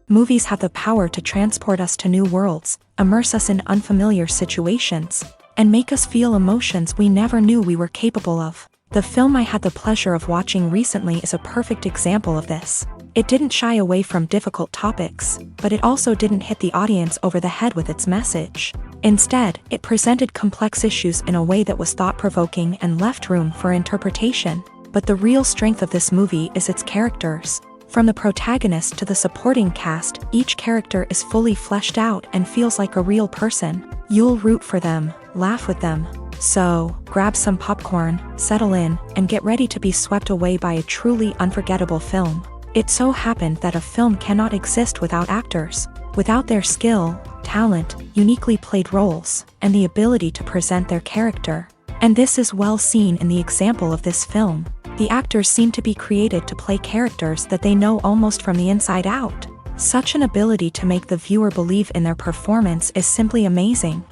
Movies have the power to transport us to new worlds, immerse us in unfamiliar situations, and make us feel emotions we never knew we were capable of. The film I had the pleasure of watching recently is a perfect example of this. It didn't shy away from difficult topics, but it also didn't hit the audience over the head with its message. Instead, it presented complex issues in a way that was thought-provoking and left room for interpretation. But the real strength of this movie is its characters. From the protagonist to the supporting cast, each character is fully fleshed out and feels like a real person. You'll root for them, laugh with them. So, grab some popcorn, settle in, and get ready to be swept away by a truly unforgettable film. It so happened that a film cannot exist without actors. Without their skill, talent, uniquely played roles, and the ability to present their character. And this is well seen in the example of this film. The actors seem to be created to play characters that they know almost from the inside out. Such an ability to make the viewer believe in their performance is simply amazing.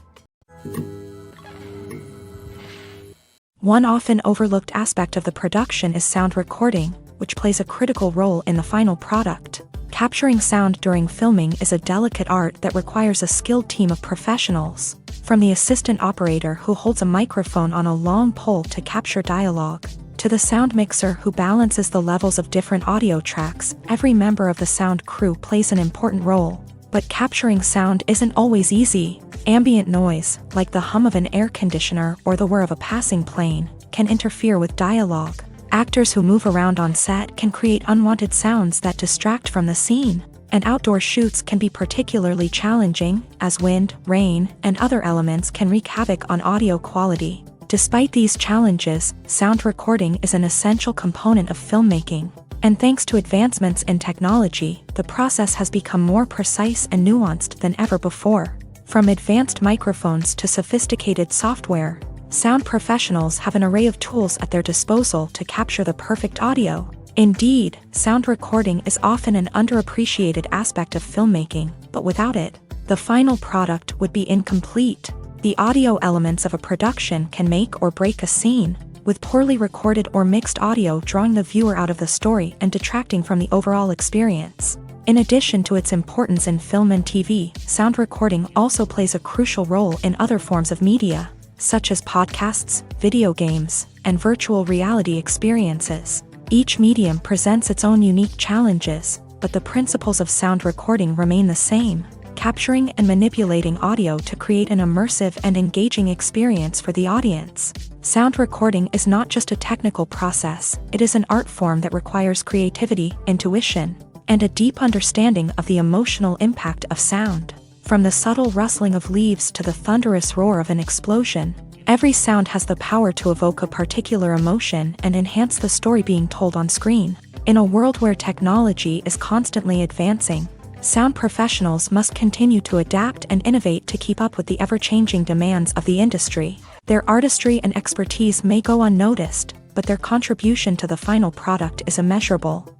One often overlooked aspect of the production is sound recording, which plays a critical role in the final product. Capturing sound during filming is a delicate art that requires a skilled team of professionals. From the assistant operator who holds a microphone on a long pole to capture dialogue, to the sound mixer who balances the levels of different audio tracks, every member of the sound crew plays an important role. But capturing sound isn't always easy. Ambient noise, like the hum of an air conditioner or the whir of a passing plane, can interfere with dialogue. Actors who move around on set can create unwanted sounds that distract from the scene. And outdoor shoots can be particularly challenging, as wind, rain, and other elements can wreak havoc on audio quality. Despite these challenges, sound recording is an essential component of filmmaking. And thanks to advancements in technology, the process has become more precise and nuanced than ever before. From advanced microphones to sophisticated software, sound professionals have an array of tools at their disposal to capture the perfect audio. Indeed, sound recording is often an underappreciated aspect of filmmaking, but without it, the final product would be incomplete. The audio elements of a production can make or break a scene, with poorly recorded or mixed audio drawing the viewer out of the story and detracting from the overall experience. In addition to its importance in film and TV, sound recording also plays a crucial role in other forms of media, such as podcasts, video games, and virtual reality experiences. Each medium presents its own unique challenges, but the principles of sound recording remain the same: capturing and manipulating audio to create an immersive and engaging experience for the audience. Sound recording is not just a technical process, it is an art form that requires creativity, intuition, and a deep understanding of the emotional impact of sound. From the subtle rustling of leaves to the thunderous roar of an explosion, every sound has the power to evoke a particular emotion and enhance the story being told on screen. In a world where technology is constantly advancing, sound professionals must continue to adapt and innovate to keep up with the ever-changing demands of the industry. Their artistry and expertise may go unnoticed, but their contribution to the final product is immeasurable.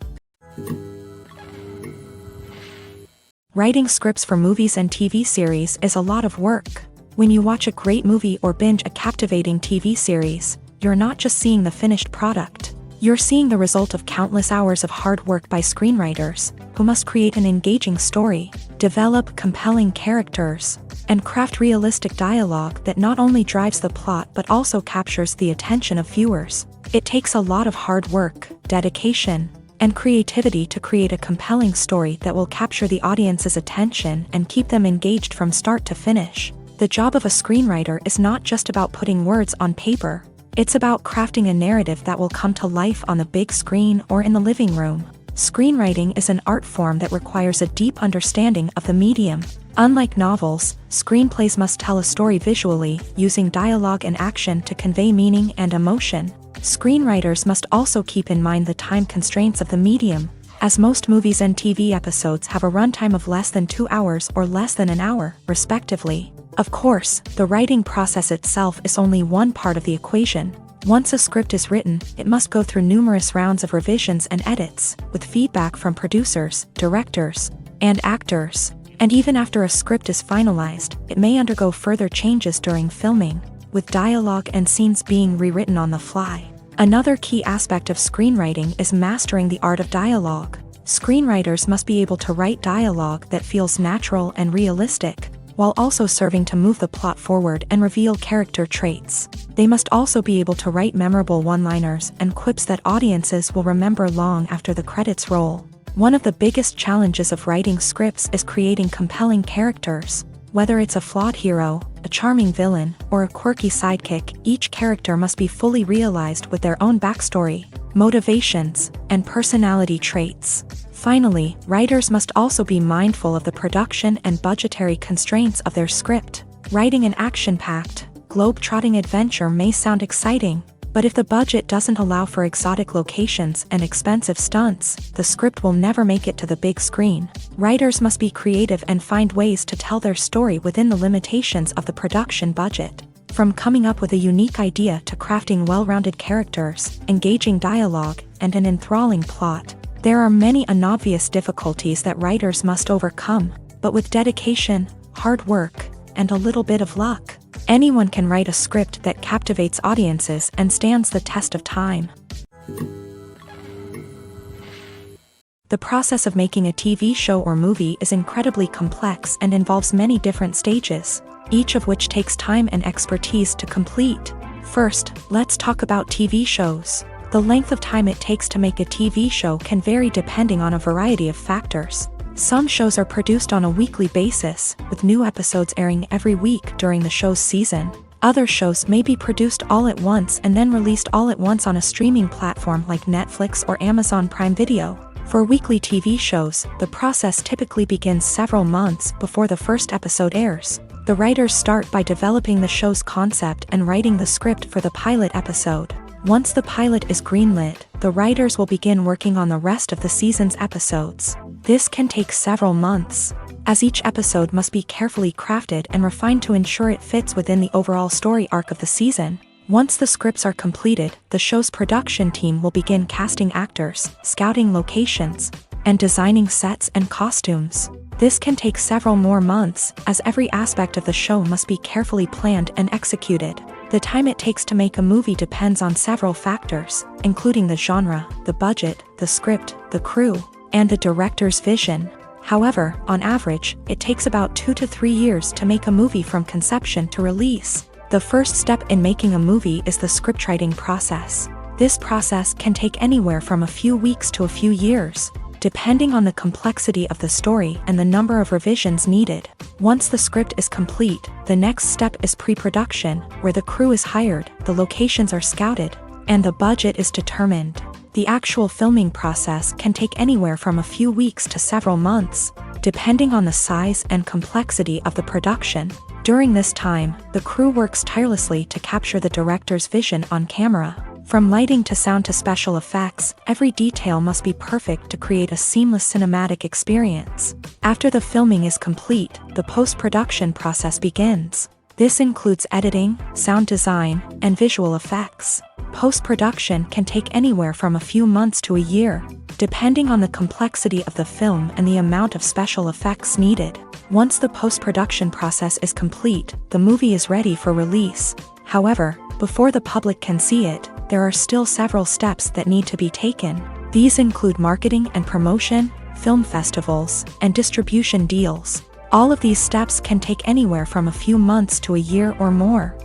Writing scripts for movies and TV series is a lot of work. When you watch a great movie or binge a captivating TV series, you're not just seeing the finished product. You're seeing the result of countless hours of hard work by screenwriters, who must create an engaging story, develop compelling characters, and craft realistic dialogue that not only drives the plot but also captures the attention of viewers. It takes a lot of hard work, dedication, and creativity to create a compelling story that will capture the audience's attention and keep them engaged from start to finish. The job of a screenwriter is not just about putting words on paper. It's about crafting a narrative that will come to life on the big screen or in the living room. Screenwriting is an art form that requires a deep understanding of the medium. Unlike novels, screenplays must tell a story visually, using dialogue and action to convey meaning and emotion. Screenwriters must also keep in mind the time constraints of the medium, as most movies and TV episodes have a runtime of less than 2 hours or less than an hour, respectively. Of course, the writing process itself is only one part of the equation. Once a script is written, it must go through numerous rounds of revisions and edits, with feedback from producers, directors, and actors. And even after a script is finalized, it may undergo further changes during filming, with dialogue and scenes being rewritten on the fly. Another key aspect of screenwriting is mastering the art of dialogue. Screenwriters must be able to write dialogue that feels natural and realistic, while also serving to move the plot forward and reveal character traits. They must also be able to write memorable one-liners and quips that audiences will remember long after the credits roll. One of the biggest challenges of writing scripts is creating compelling characters. Whether it's a flawed hero, a charming villain, or a quirky sidekick, each character must be fully realized with their own backstory, motivations, and personality traits. Finally, writers must also be mindful of the production and budgetary constraints of their script. Writing an action-packed, globe-trotting adventure may sound exciting, but if the budget doesn't allow for exotic locations and expensive stunts, the script will never make it to the big screen. Writers must be creative and find ways to tell their story within the limitations of the production budget. From coming up with a unique idea to crafting well-rounded characters, engaging dialogue, and an enthralling plot, there are many unobvious difficulties that writers must overcome, but with dedication, hard work, and a little bit of luck, anyone can write a script that captivates audiences and stands the test of time. The process of making a TV show or movie is incredibly complex and involves many different stages, each of which takes time and expertise to complete. First, let's talk about TV shows. The length of time it takes to make a TV show can vary depending on a variety of factors. Some shows are produced on a weekly basis, with new episodes airing every week during the show's season. Other shows may be produced all at once and then released all at once on a streaming platform like Netflix or Amazon Prime Video. For weekly TV shows, the process typically begins several months before the first episode airs. The writers start by developing the show's concept and writing the script for the pilot episode. Once the pilot is greenlit, the writers will begin working on the rest of the season's episodes. This can take several months, as each episode must be carefully crafted and refined to ensure it fits within the overall story arc of the season. Once the scripts are completed, the show's production team will begin casting actors, scouting locations, and designing sets and costumes. This can take several more months, as every aspect of the show must be carefully planned and executed. The time it takes to make a movie depends on several factors, including the genre, the budget, the script, the crew, and the director's vision. However, on average, it takes about 2 to 3 years to make a movie from conception to release. The first step in making a movie is the scriptwriting process. This process can take anywhere from a few weeks to a few years, depending on the complexity of the story and the number of revisions needed. Once the script is complete, the next step is pre-production, where the crew is hired, the locations are scouted, and the budget is determined. The actual filming process can take anywhere from a few weeks to several months, depending on the size and complexity of the production. During this time, the crew works tirelessly to capture the director's vision on camera. From lighting to sound to special effects, every detail must be perfect to create a seamless cinematic experience. After the filming is complete, the post-production process begins. This includes editing, sound design, and visual effects. Post-production can take anywhere from a few months to a year, depending on the complexity of the film and the amount of special effects needed. Once the post-production process is complete, the movie is ready for release. However, before the public can see it, there are still several steps that need to be taken. These include marketing and promotion, film festivals, and distribution deals. All of these steps can take anywhere from a few months to a year or more.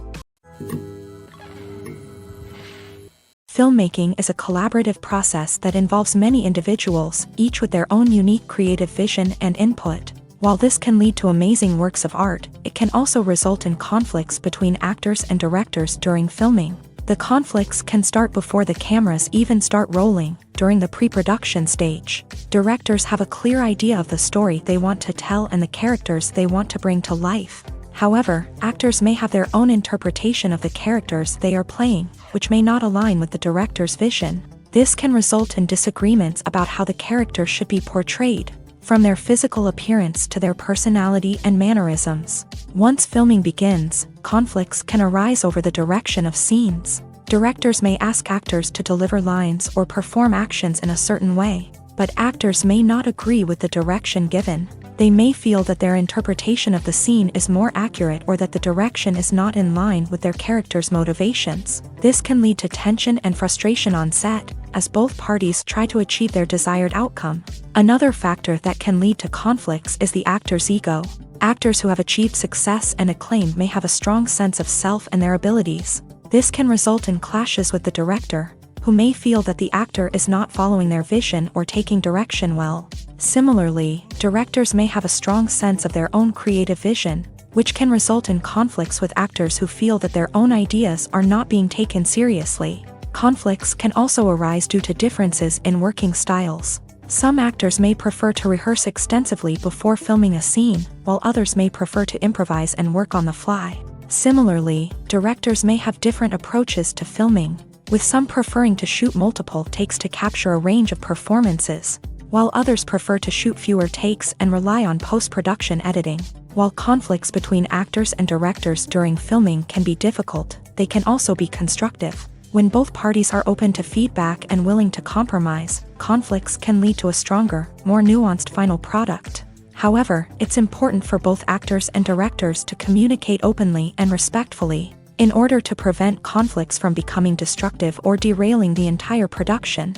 Filmmaking is a collaborative process that involves many individuals, each with their own unique creative vision and input. While this can lead to amazing works of art, it can also result in conflicts between actors and directors during filming. The conflicts can start before the cameras even start rolling, during the pre-production stage. Directors have a clear idea of the story they want to tell and the characters they want to bring to life. However, actors may have their own interpretation of the characters they are playing, which may not align with the director's vision. This can result in disagreements about how the character should be portrayed, from their physical appearance to their personality and mannerisms. Once filming begins, conflicts can arise over the direction of scenes. Directors may ask actors to deliver lines or perform actions in a certain way. but actors may not agree with the direction given. They may feel that their interpretation of the scene is more accurate or that the direction is not in line with their character's motivations. This can lead to tension and frustration on set, as both parties try to achieve their desired outcome. Another factor that can lead to conflicts is the actor's ego. Actors who have achieved success and acclaim may have a strong sense of self and their abilities. This can result in clashes with the director, who may feel that the actor is not following their vision or taking direction well. Similarly, directors may have a strong sense of their own creative vision, which can result in conflicts with actors who feel that their own ideas are not being taken seriously. Conflicts can also arise due to differences in working styles. Some actors may prefer to rehearse extensively before filming a scene, while others may prefer to improvise and work on the fly. Similarly, directors may have different approaches to filming, with some preferring to shoot multiple takes to capture a range of performances, while others prefer to shoot fewer takes and rely on post-production editing. While conflicts between actors and directors during filming can be difficult, they can also be constructive. When both parties are open to feedback and willing to compromise, conflicts can lead to a stronger, more nuanced final product. However, it's important for both actors and directors to communicate openly and respectfully, in order to prevent conflicts from becoming destructive or derailing the entire production.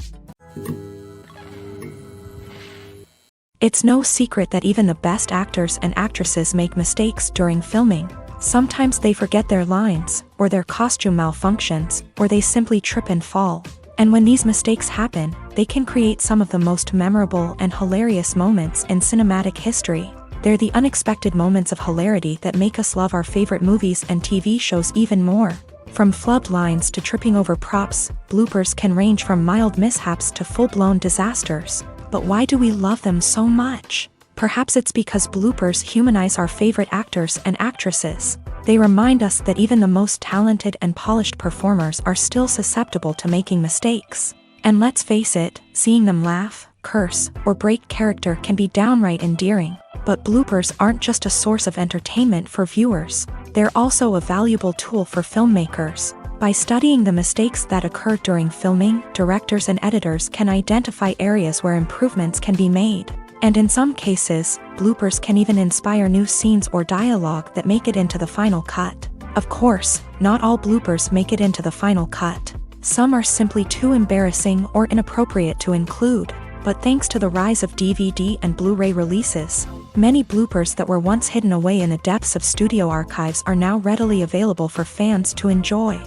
It's no secret that even the best actors and actresses make mistakes during filming. Sometimes they forget their lines, or their costume malfunctions, or they simply trip and fall. And when these mistakes happen, they can create some of the most memorable and hilarious moments in cinematic history. They're the unexpected moments of hilarity that make us love our favorite movies and TV shows even more. From flubbed lines to tripping over props, bloopers can range from mild mishaps to full-blown disasters. But why do we love them so much? Perhaps it's because bloopers humanize our favorite actors and actresses. They remind us that even the most talented and polished performers are still susceptible to making mistakes. And let's face it, seeing them laugh, curse, or break character can be downright endearing. But bloopers aren't just a source of entertainment for viewers. They're also a valuable tool for filmmakers. By studying the mistakes that occur during filming, directors and editors can identify areas where improvements can be made. And in some cases, bloopers can even inspire new scenes or dialogue that make it into the final cut. Of course, not all bloopers make it into the final cut. Some are simply too embarrassing or inappropriate to include. But thanks to the rise of DVD and Blu-ray releases, many bloopers that were once hidden away in the depths of studio archives are now readily available for fans to enjoy.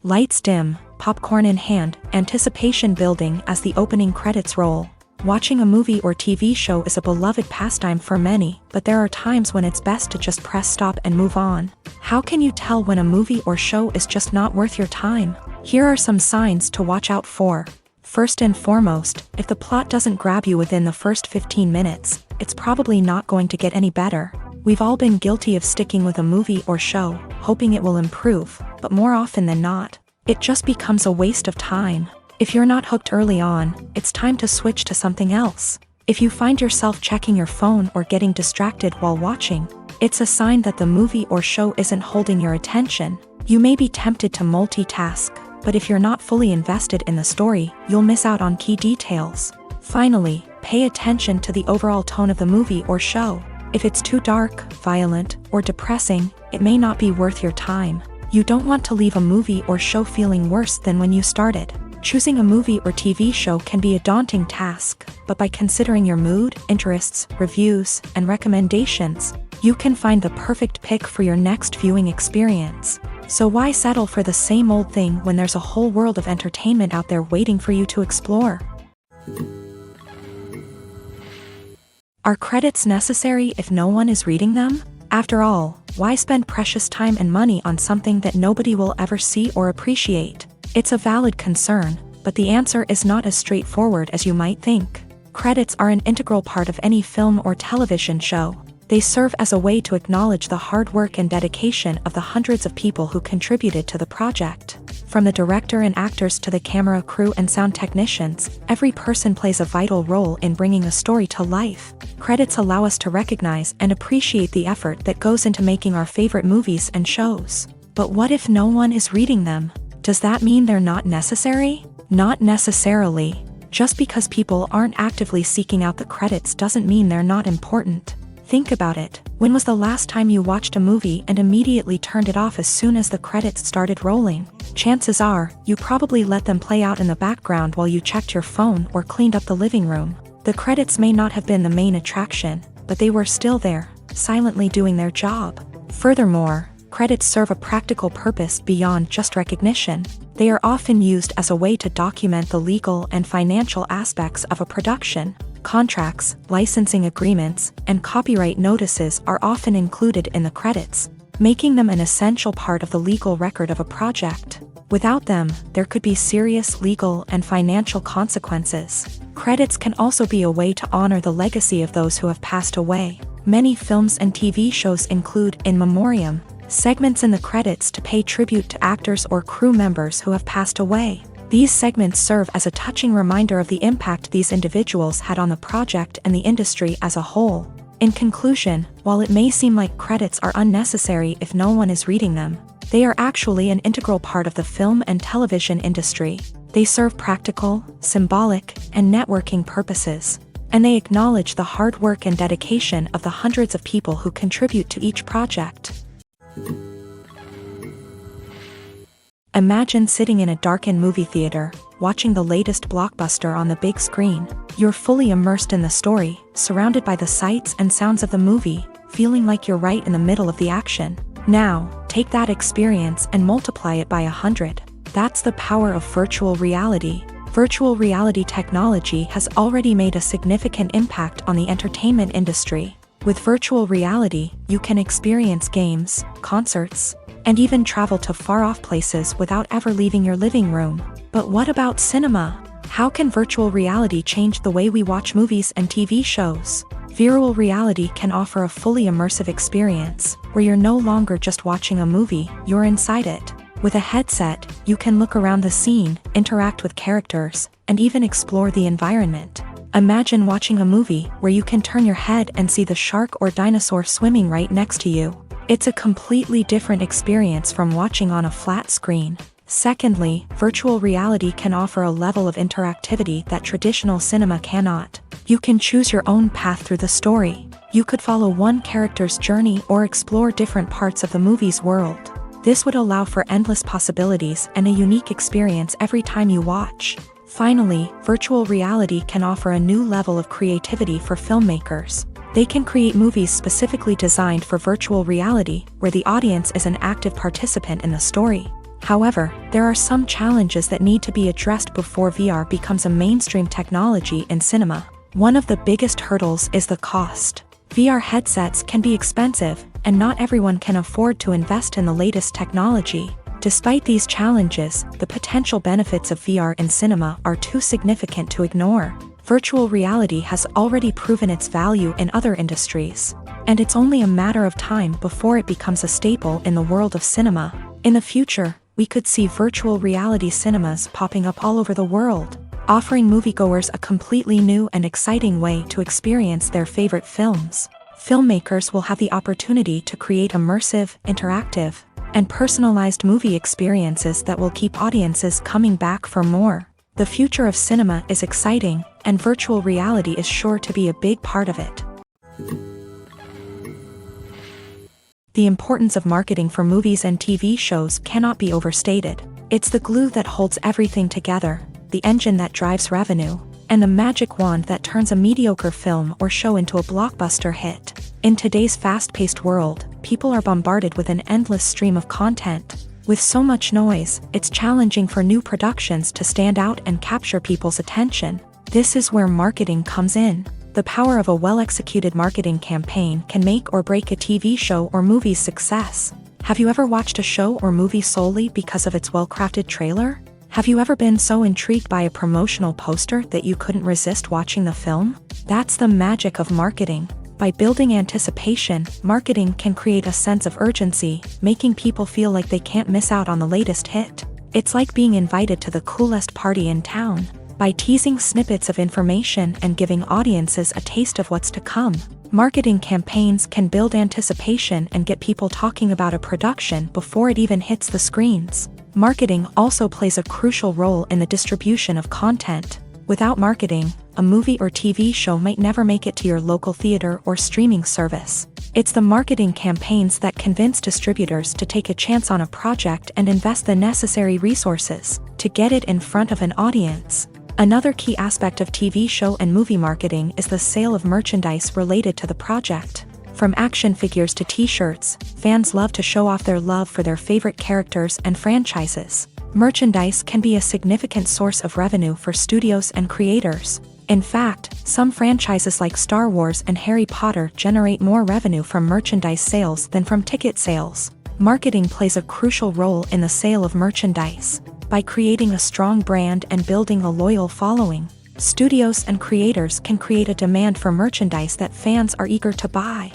Lights dim, popcorn in hand, anticipation building as the opening credits roll. Watching a movie or TV show is a beloved pastime for many, but there are times when it's best to just press stop and move on. How can you tell when a movie or show is just not worth your time? Here are some signs to watch out for. First and foremost, if the plot doesn't grab you within the first 15 minutes, it's probably not going to get any better. We've all been guilty of sticking with a movie or show, hoping it will improve, but more often than not, it just becomes a waste of time. If you're not hooked early on, it's time to switch to something else. If you find yourself checking your phone or getting distracted while watching, it's a sign that the movie or show isn't holding your attention. You may be tempted to multitask, but if you're not fully invested in the story, you'll miss out on key details. Finally, pay attention to the overall tone of the movie or show. If it's too dark, violent, or depressing, it may not be worth your time. You don't want to leave a movie or show feeling worse than when you started. Choosing a movie or TV show can be a daunting task, but by considering your mood, interests, reviews, and recommendations, you can find the perfect pick for your next viewing experience. So why settle for the same old thing when there's a whole world of entertainment out there waiting for you to explore? Are credits necessary if no one is reading them? After all, why spend precious time and money on something that nobody will ever see or appreciate? It's a valid concern, but the answer is not as straightforward as you might think. Credits are an integral part of any film or television show. They serve as a way to acknowledge the hard work and dedication of the hundreds of people who contributed to the project. From the director and actors to the camera crew and sound technicians, every person plays a vital role in bringing a story to life. Credits allow us to recognize and appreciate the effort that goes into making our favorite movies and shows. But what if no one is reading them? Does that mean they're not necessary? Not necessarily. Just because people aren't actively seeking out the credits doesn't mean they're not important. Think about it. When was the last time you watched a movie and immediately turned it off as soon as the credits started rolling? Chances are, you probably let them play out in the background while you checked your phone or cleaned up the living room. The credits may not have been the main attraction, but they were still there, silently doing their job. Furthermore, credits serve a practical purpose beyond just recognition. They are often used as a way to document the legal and financial aspects of a production. Contracts, licensing agreements, and copyright notices are often included in the credits, making them an essential part of the legal record of a project. Without them, there could be serious legal and financial consequences. Credits can also be a way to honor the legacy of those who have passed away. Many films and TV shows include in memoriam segments in the credits to pay tribute to actors or crew members who have passed away. These segments serve as a touching reminder of the impact these individuals had on the project and the industry as a whole. In conclusion, while it may seem like credits are unnecessary if no one is reading them, they are actually an integral part of the film and television industry. They serve practical, symbolic, and networking purposes, and they acknowledge the hard work and dedication of the hundreds of people who contribute to each project. Imagine sitting in a darkened movie theater, watching the latest blockbuster on the big screen. You're fully immersed in the story, surrounded by the sights and sounds of the movie, feeling like you're right in the middle of the action. Now, take that experience and multiply it by 100. That's the power of virtual reality. Virtual reality technology has already made a significant impact on the entertainment industry. With virtual reality, you can experience games, concerts, and even travel to far-off places without ever leaving your living room. But what about cinema? How can virtual reality change the way we watch movies and TV shows? Virtual reality can offer a fully immersive experience, where you're no longer just watching a movie, you're inside it. With a headset, you can look around the scene, interact with characters, and even explore the environment. Imagine watching a movie where you can turn your head and see the shark or dinosaur swimming right next to you. It's a completely different experience from watching on a flat screen. Secondly, virtual reality can offer a level of interactivity that traditional cinema cannot. You can choose your own path through the story. You could follow one character's journey or explore different parts of the movie's world. This would allow for endless possibilities and a unique experience every time you watch. Finally, virtual reality can offer a new level of creativity for filmmakers. They can create movies specifically designed for virtual reality, where the audience is an active participant in the story. However, there are some challenges that need to be addressed before VR becomes a mainstream technology in cinema. One of the biggest hurdles is the cost. VR headsets can be expensive, and not everyone can afford to invest in the latest technology. Despite these challenges, the potential benefits of VR in cinema are too significant to ignore. Virtual reality has already proven its value in other industries, and it's only a matter of time before it becomes a staple in the world of cinema. In the future, we could see virtual reality cinemas popping up all over the world, offering moviegoers a completely new and exciting way to experience their favorite films. Filmmakers will have the opportunity to create immersive, interactive, and personalized movie experiences that will keep audiences coming back for more. The future of cinema is exciting, and virtual reality is sure to be a big part of it. The importance of marketing for movies and TV shows cannot be overstated. It's the glue that holds everything together, the engine that drives revenue, and the magic wand that turns a mediocre film or show into a blockbuster hit. In today's fast-paced world, people are bombarded with an endless stream of content. With so much noise, it's challenging for new productions to stand out and capture people's attention. This is where marketing comes in. The power of a well-executed marketing campaign can make or break a TV show or movie's success. Have you ever watched a show or movie solely because of its well-crafted trailer? Have you ever been so intrigued by a promotional poster that you couldn't resist watching the film? That's the magic of marketing. By building anticipation, marketing can create a sense of urgency, making people feel like they can't miss out on the latest hit. It's like being invited to the coolest party in town. By teasing snippets of information and giving audiences a taste of what's to come, marketing campaigns can build anticipation and get people talking about a production before it even hits the screens. Marketing also plays a crucial role in the distribution of content. Without marketing, a movie or TV show might never make it to your local theater or streaming service. It's the marketing campaigns that convince distributors to take a chance on a project and invest the necessary resources to get it in front of an audience. Another key aspect of TV show and movie marketing is the sale of merchandise related to the project. From action figures to t-shirts, fans love to show off their love for their favorite characters and franchises. Merchandise can be a significant source of revenue for studios and creators. In fact, some franchises like Star Wars and Harry Potter generate more revenue from merchandise sales than from ticket sales. Marketing plays a crucial role in the sale of merchandise. By creating a strong brand and building a loyal following, studios and creators can create a demand for merchandise that fans are eager to buy.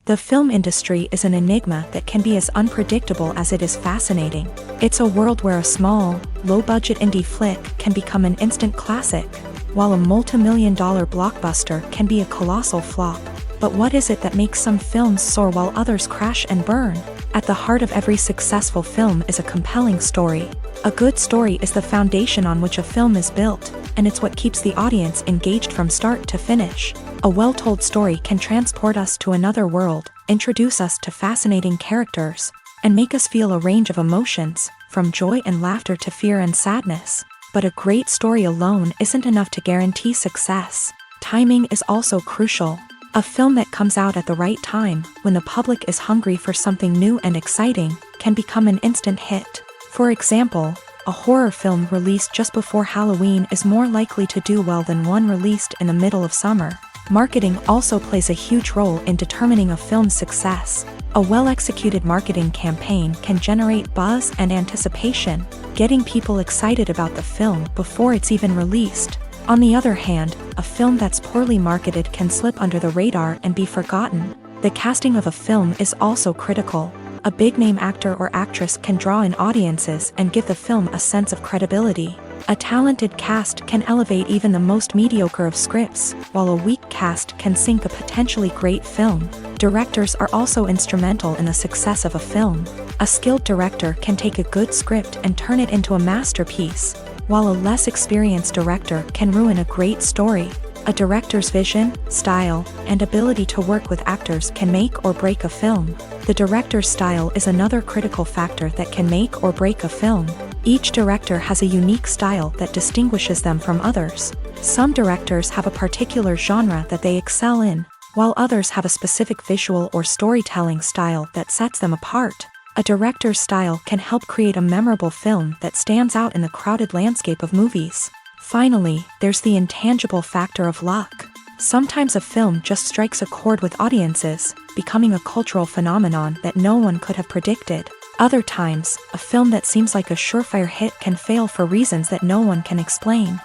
The film industry is an enigma that can be as unpredictable as it is fascinating. It's a world where a small, low-budget indie flick can become an instant classic, while a multi-million-dollar blockbuster can be a colossal flop. But what is it that makes some films soar while others crash and burn? At the heart of every successful film is a compelling story. A good story is the foundation on which a film is built, and it's what keeps the audience engaged from start to finish. A well-told story can transport us to another world, introduce us to fascinating characters, and make us feel a range of emotions, from joy and laughter to fear and sadness. But a great story alone isn't enough to guarantee success. Timing is also crucial. A film that comes out at the right time, when the public is hungry for something new and exciting, can become an instant hit. For example, a horror film released just before Halloween is more likely to do well than one released in the middle of summer. Marketing also plays a huge role in determining a film's success. A well-executed marketing campaign can generate buzz and anticipation, getting people excited about the film before it's even released. On the other hand, a film that's poorly marketed can slip under the radar and be forgotten. The casting of a film is also critical. A big-name actor or actress can draw in audiences and give the film a sense of credibility. A talented cast can elevate even the most mediocre of scripts, while a weak cast can sink a potentially great film. Directors are also instrumental in the success of a film. A skilled director can take a good script and turn it into a masterpiece, while a less experienced director can ruin a great story. A director's vision, style, and ability to work with actors can make or break a film. The director's style is another critical factor that can make or break a film. Each director has a unique style that distinguishes them from others. Some directors have a particular genre that they excel in, while others have a specific visual or storytelling style that sets them apart. A director's style can help create a memorable film that stands out in the crowded landscape of movies. Finally, there's the intangible factor of luck. Sometimes a film just strikes a chord with audiences, becoming a cultural phenomenon that no one could have predicted. Other times, a film that seems like a surefire hit can fail for reasons that no one can explain.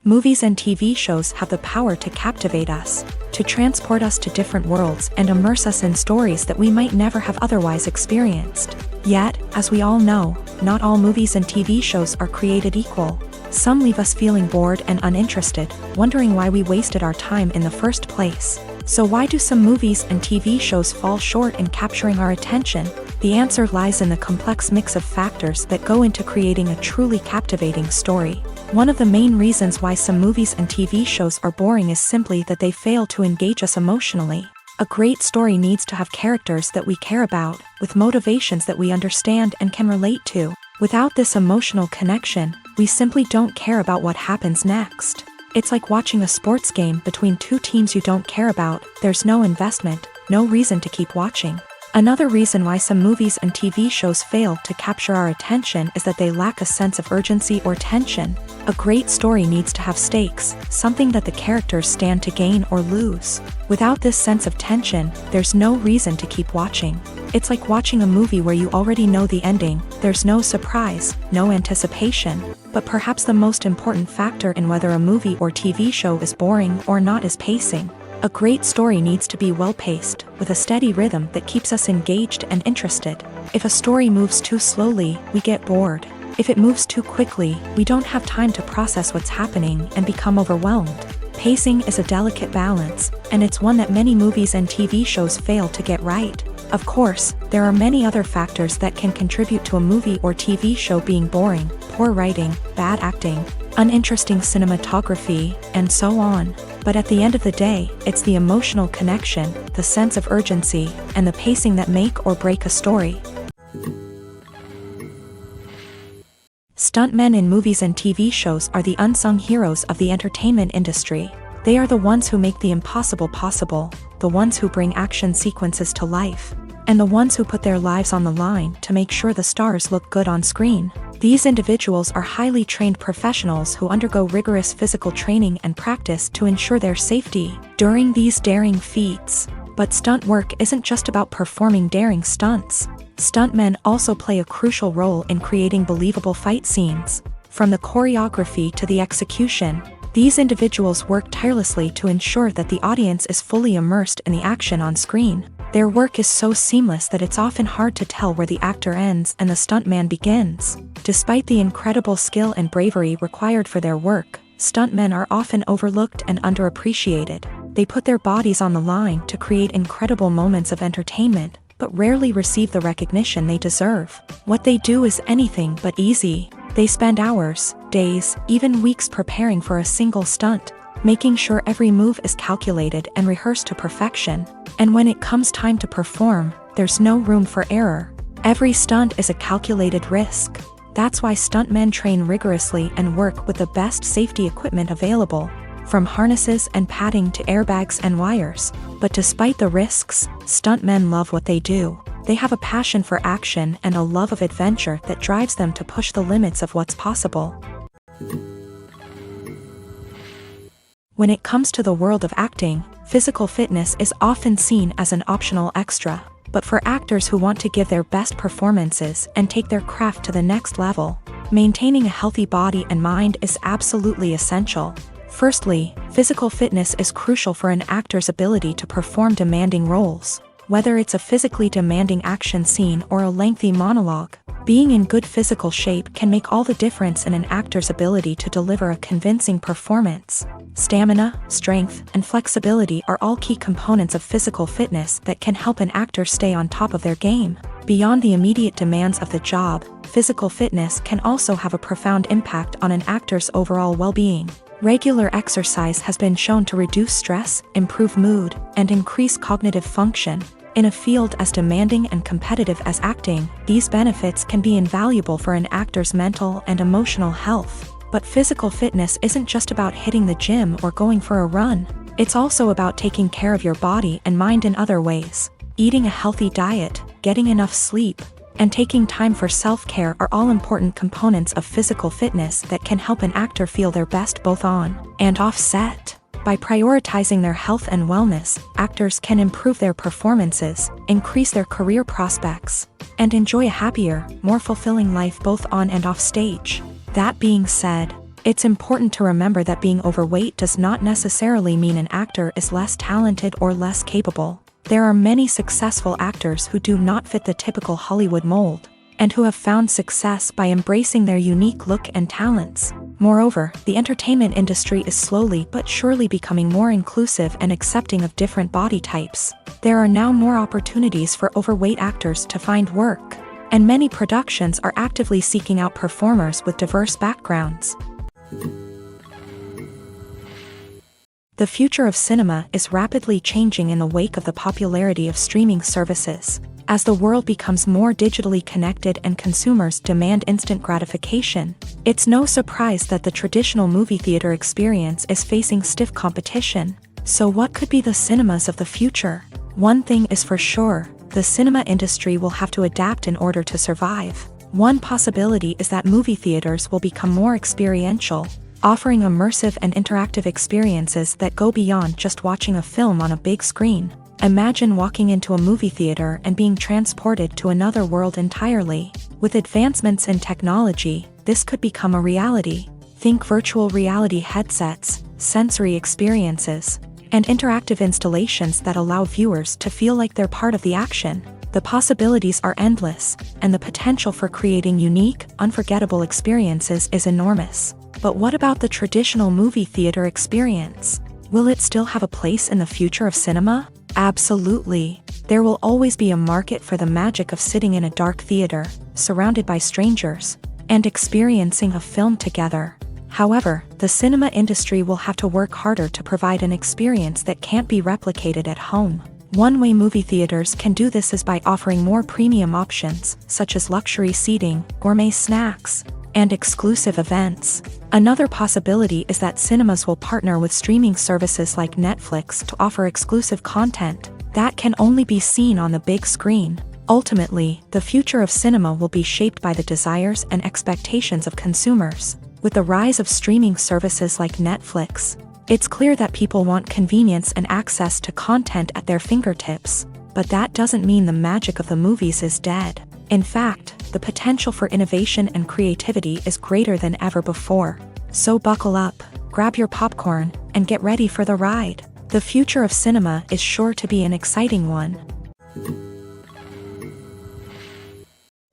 Movies and TV shows have the power to captivate us, to transport us to different worlds and immerse us in stories that we might never have otherwise experienced. Yet, as we all know, not all movies and TV shows are created equal. Some leave us feeling bored and uninterested, wondering why we wasted our time in the first place. So why do some movies and TV shows fall short in capturing our attention? The answer lies in the complex mix of factors that go into creating a truly captivating story. One of the main reasons why some movies and TV shows are boring is simply that they fail to engage us emotionally. A great story needs to have characters that we care about, with motivations that we understand and can relate to. Without this emotional connection, we simply don't care about what happens next. It's like watching a sports game between two teams you don't care about. There's no investment, no reason to keep watching. Another reason why some movies and TV shows fail to capture our attention is that they lack a sense of urgency or tension. A great story needs to have stakes, something that the characters stand to gain or lose. Without this sense of tension, there's no reason to keep watching. It's like watching a movie where you already know the ending. There's no surprise, no anticipation. But perhaps the most important factor in whether a movie or TV show is boring or not is pacing. A great story needs to be well-paced, with a steady rhythm that keeps us engaged and interested. If a story moves too slowly, we get bored. If it moves too quickly, we don't have time to process what's happening and become overwhelmed. Pacing is a delicate balance, and it's one that many movies and TV shows fail to get right. Of course, there are many other factors that can contribute to a movie or TV show being boring: poor writing, bad acting, uninteresting cinematography, and so on. But at the end of the day, it's the emotional connection, the sense of urgency, and the pacing that make or break a story. Stuntmen in movies and TV shows are the unsung heroes of the entertainment industry. They are the ones who make the impossible possible, the ones who bring action sequences to life, and the ones who put their lives on the line to make sure the stars look good on screen. These individuals are highly trained professionals who undergo rigorous physical training and practice to ensure their safety during these daring feats. But stunt work isn't just about performing daring stunts. Stuntmen also play a crucial role in creating believable fight scenes. From the choreography to the execution, these individuals work tirelessly to ensure that the audience is fully immersed in the action on screen. Their work is so seamless that it's often hard to tell where the actor ends and the stuntman begins. Despite the incredible skill and bravery required for their work, stuntmen are often overlooked and underappreciated. They put their bodies on the line to create incredible moments of entertainment, but rarely receive the recognition they deserve. What they do is anything but easy. They spend hours, days, even weeks preparing for a single stunt, making sure every move is calculated and rehearsed to perfection. And when it comes time to perform, there's no room for error. Every stunt is a calculated risk. That's why stuntmen train rigorously and work with the best safety equipment available, from harnesses and padding to airbags and wires. But despite the risks, stuntmen love what they do. They have a passion for action and a love of adventure that drives them to push the limits of what's possible. When it comes to the world of acting, physical fitness is often seen as an optional extra. But for actors who want to give their best performances and take their craft to the next level, maintaining a healthy body and mind is absolutely essential. Firstly, physical fitness is crucial for an actor's ability to perform demanding roles. Whether it's a physically demanding action scene or a lengthy monologue, being in good physical shape can make all the difference in an actor's ability to deliver a convincing performance. Stamina, strength, and flexibility are all key components of physical fitness that can help an actor stay on top of their game. Beyond the immediate demands of the job, physical fitness can also have a profound impact on an actor's overall well-being. Regular exercise has been shown to reduce stress, improve mood, and increase cognitive function. In a field as demanding and competitive as acting, these benefits can be invaluable for an actor's mental and emotional health. But physical fitness isn't just about hitting the gym or going for a run. It's also about taking care of your body and mind in other ways. Eating a healthy diet, getting enough sleep, and taking time for self-care are all important components of physical fitness that can help an actor feel their best both on and off set. By prioritizing their health and wellness, actors can improve their performances, increase their career prospects, and enjoy a happier, more fulfilling life both on and off stage. That being said, it's important to remember that being overweight does not necessarily mean an actor is less talented or less capable. There are many successful actors who do not fit the typical Hollywood mold, and who have found success by embracing their unique look and talents. Moreover, the entertainment industry is slowly but surely becoming more inclusive and accepting of different body types. There are now more opportunities for overweight actors to find work, and many productions are actively seeking out performers with diverse backgrounds. The future of cinema is rapidly changing in the wake of the popularity of streaming services. As the world becomes more digitally connected and consumers demand instant gratification, it's no surprise that the traditional movie theater experience is facing stiff competition. So what could be the cinemas of the future? One thing is for sure, the cinema industry will have to adapt in order to survive. One possibility is that movie theaters will become more experiential, offering immersive and interactive experiences that go beyond just watching a film on a big screen. Imagine walking into a movie theater and being transported to another world entirely. With advancements in technology, this could become a reality. Think virtual reality headsets, sensory experiences, and interactive installations that allow viewers to feel like they're part of the action. The possibilities are endless, and the potential for creating unique, unforgettable experiences is enormous. But what about the traditional movie theater experience? Will it still have a place in the future of cinema? Absolutely. There will always be a market for the magic of sitting in a dark theater, surrounded by strangers, and experiencing a film together. However, the cinema industry will have to work harder to provide an experience that can't be replicated at home. One way movie theaters can do this is by offering more premium options, such as luxury seating, gourmet snacks, and exclusive events. Another possibility is that cinemas will partner with streaming services like Netflix to offer exclusive content that can only be seen on the big screen. Ultimately, the future of cinema will be shaped by the desires and expectations of consumers. With the rise of streaming services like Netflix, it's clear that people want convenience and access to content at their fingertips. But that doesn't mean the magic of the movies is dead. In fact, the potential for innovation and creativity is greater than ever before. So buckle up, grab your popcorn, and get ready for the ride. The future of cinema is sure to be an exciting one.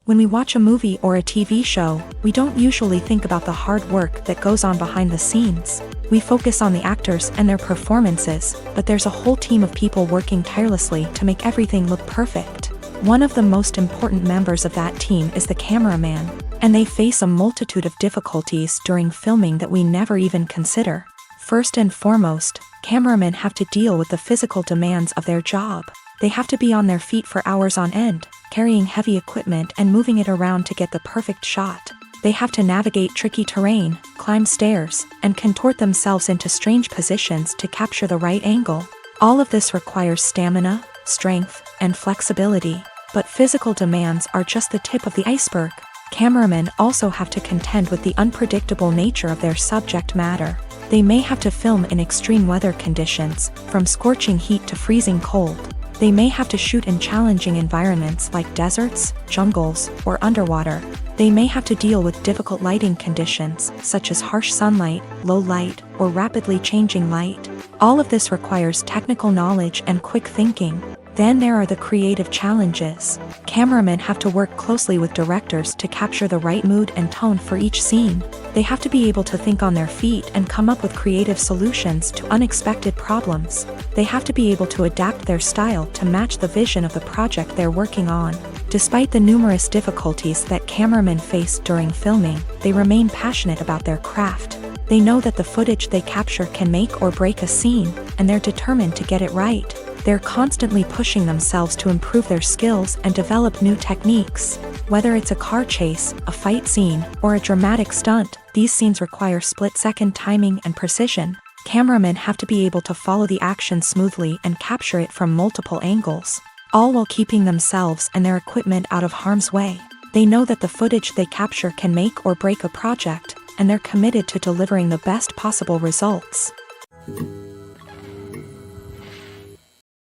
When we watch a movie or a TV show, we don't usually think about the hard work that goes on behind the scenes. We focus on the actors and their performances, but there's a whole team of people working tirelessly to make everything look perfect. One of the most important members of that team is the cameraman, and they face a multitude of difficulties during filming that we never even consider. First and foremost, cameramen have to deal with the physical demands of their job. They have to be on their feet for hours on end, carrying heavy equipment and moving it around to get the perfect shot. They have to navigate tricky terrain, climb stairs, and contort themselves into strange positions to capture the right angle. All of this requires stamina, strength, and flexibility. But physical demands are just the tip of the iceberg. Cameramen also have to contend with the unpredictable nature of their subject matter. They may have to film in extreme weather conditions, from scorching heat to freezing cold. They may have to shoot in challenging environments like deserts, jungles, or underwater. They may have to deal with difficult lighting conditions, such as harsh sunlight, low light, or rapidly changing light. All of this requires technical knowledge and quick thinking. Then there are the creative challenges. Cameramen have to work closely with directors to capture the right mood and tone for each scene. They have to be able to think on their feet and come up with creative solutions to unexpected problems. They have to be able to adapt their style to match the vision of the project they're working on. Despite the numerous difficulties that cameramen face during filming, they remain passionate about their craft. They know that the footage they capture can make or break a scene, and they're determined to get it right. They're constantly pushing themselves to improve their skills and develop new techniques. Whether it's a car chase, a fight scene, or a dramatic stunt, these scenes require split-second timing and precision. Cameramen have to be able to follow the action smoothly and capture it from multiple angles, all while keeping themselves and their equipment out of harm's way. They know that the footage they capture can make or break a project, and they're committed to delivering the best possible results.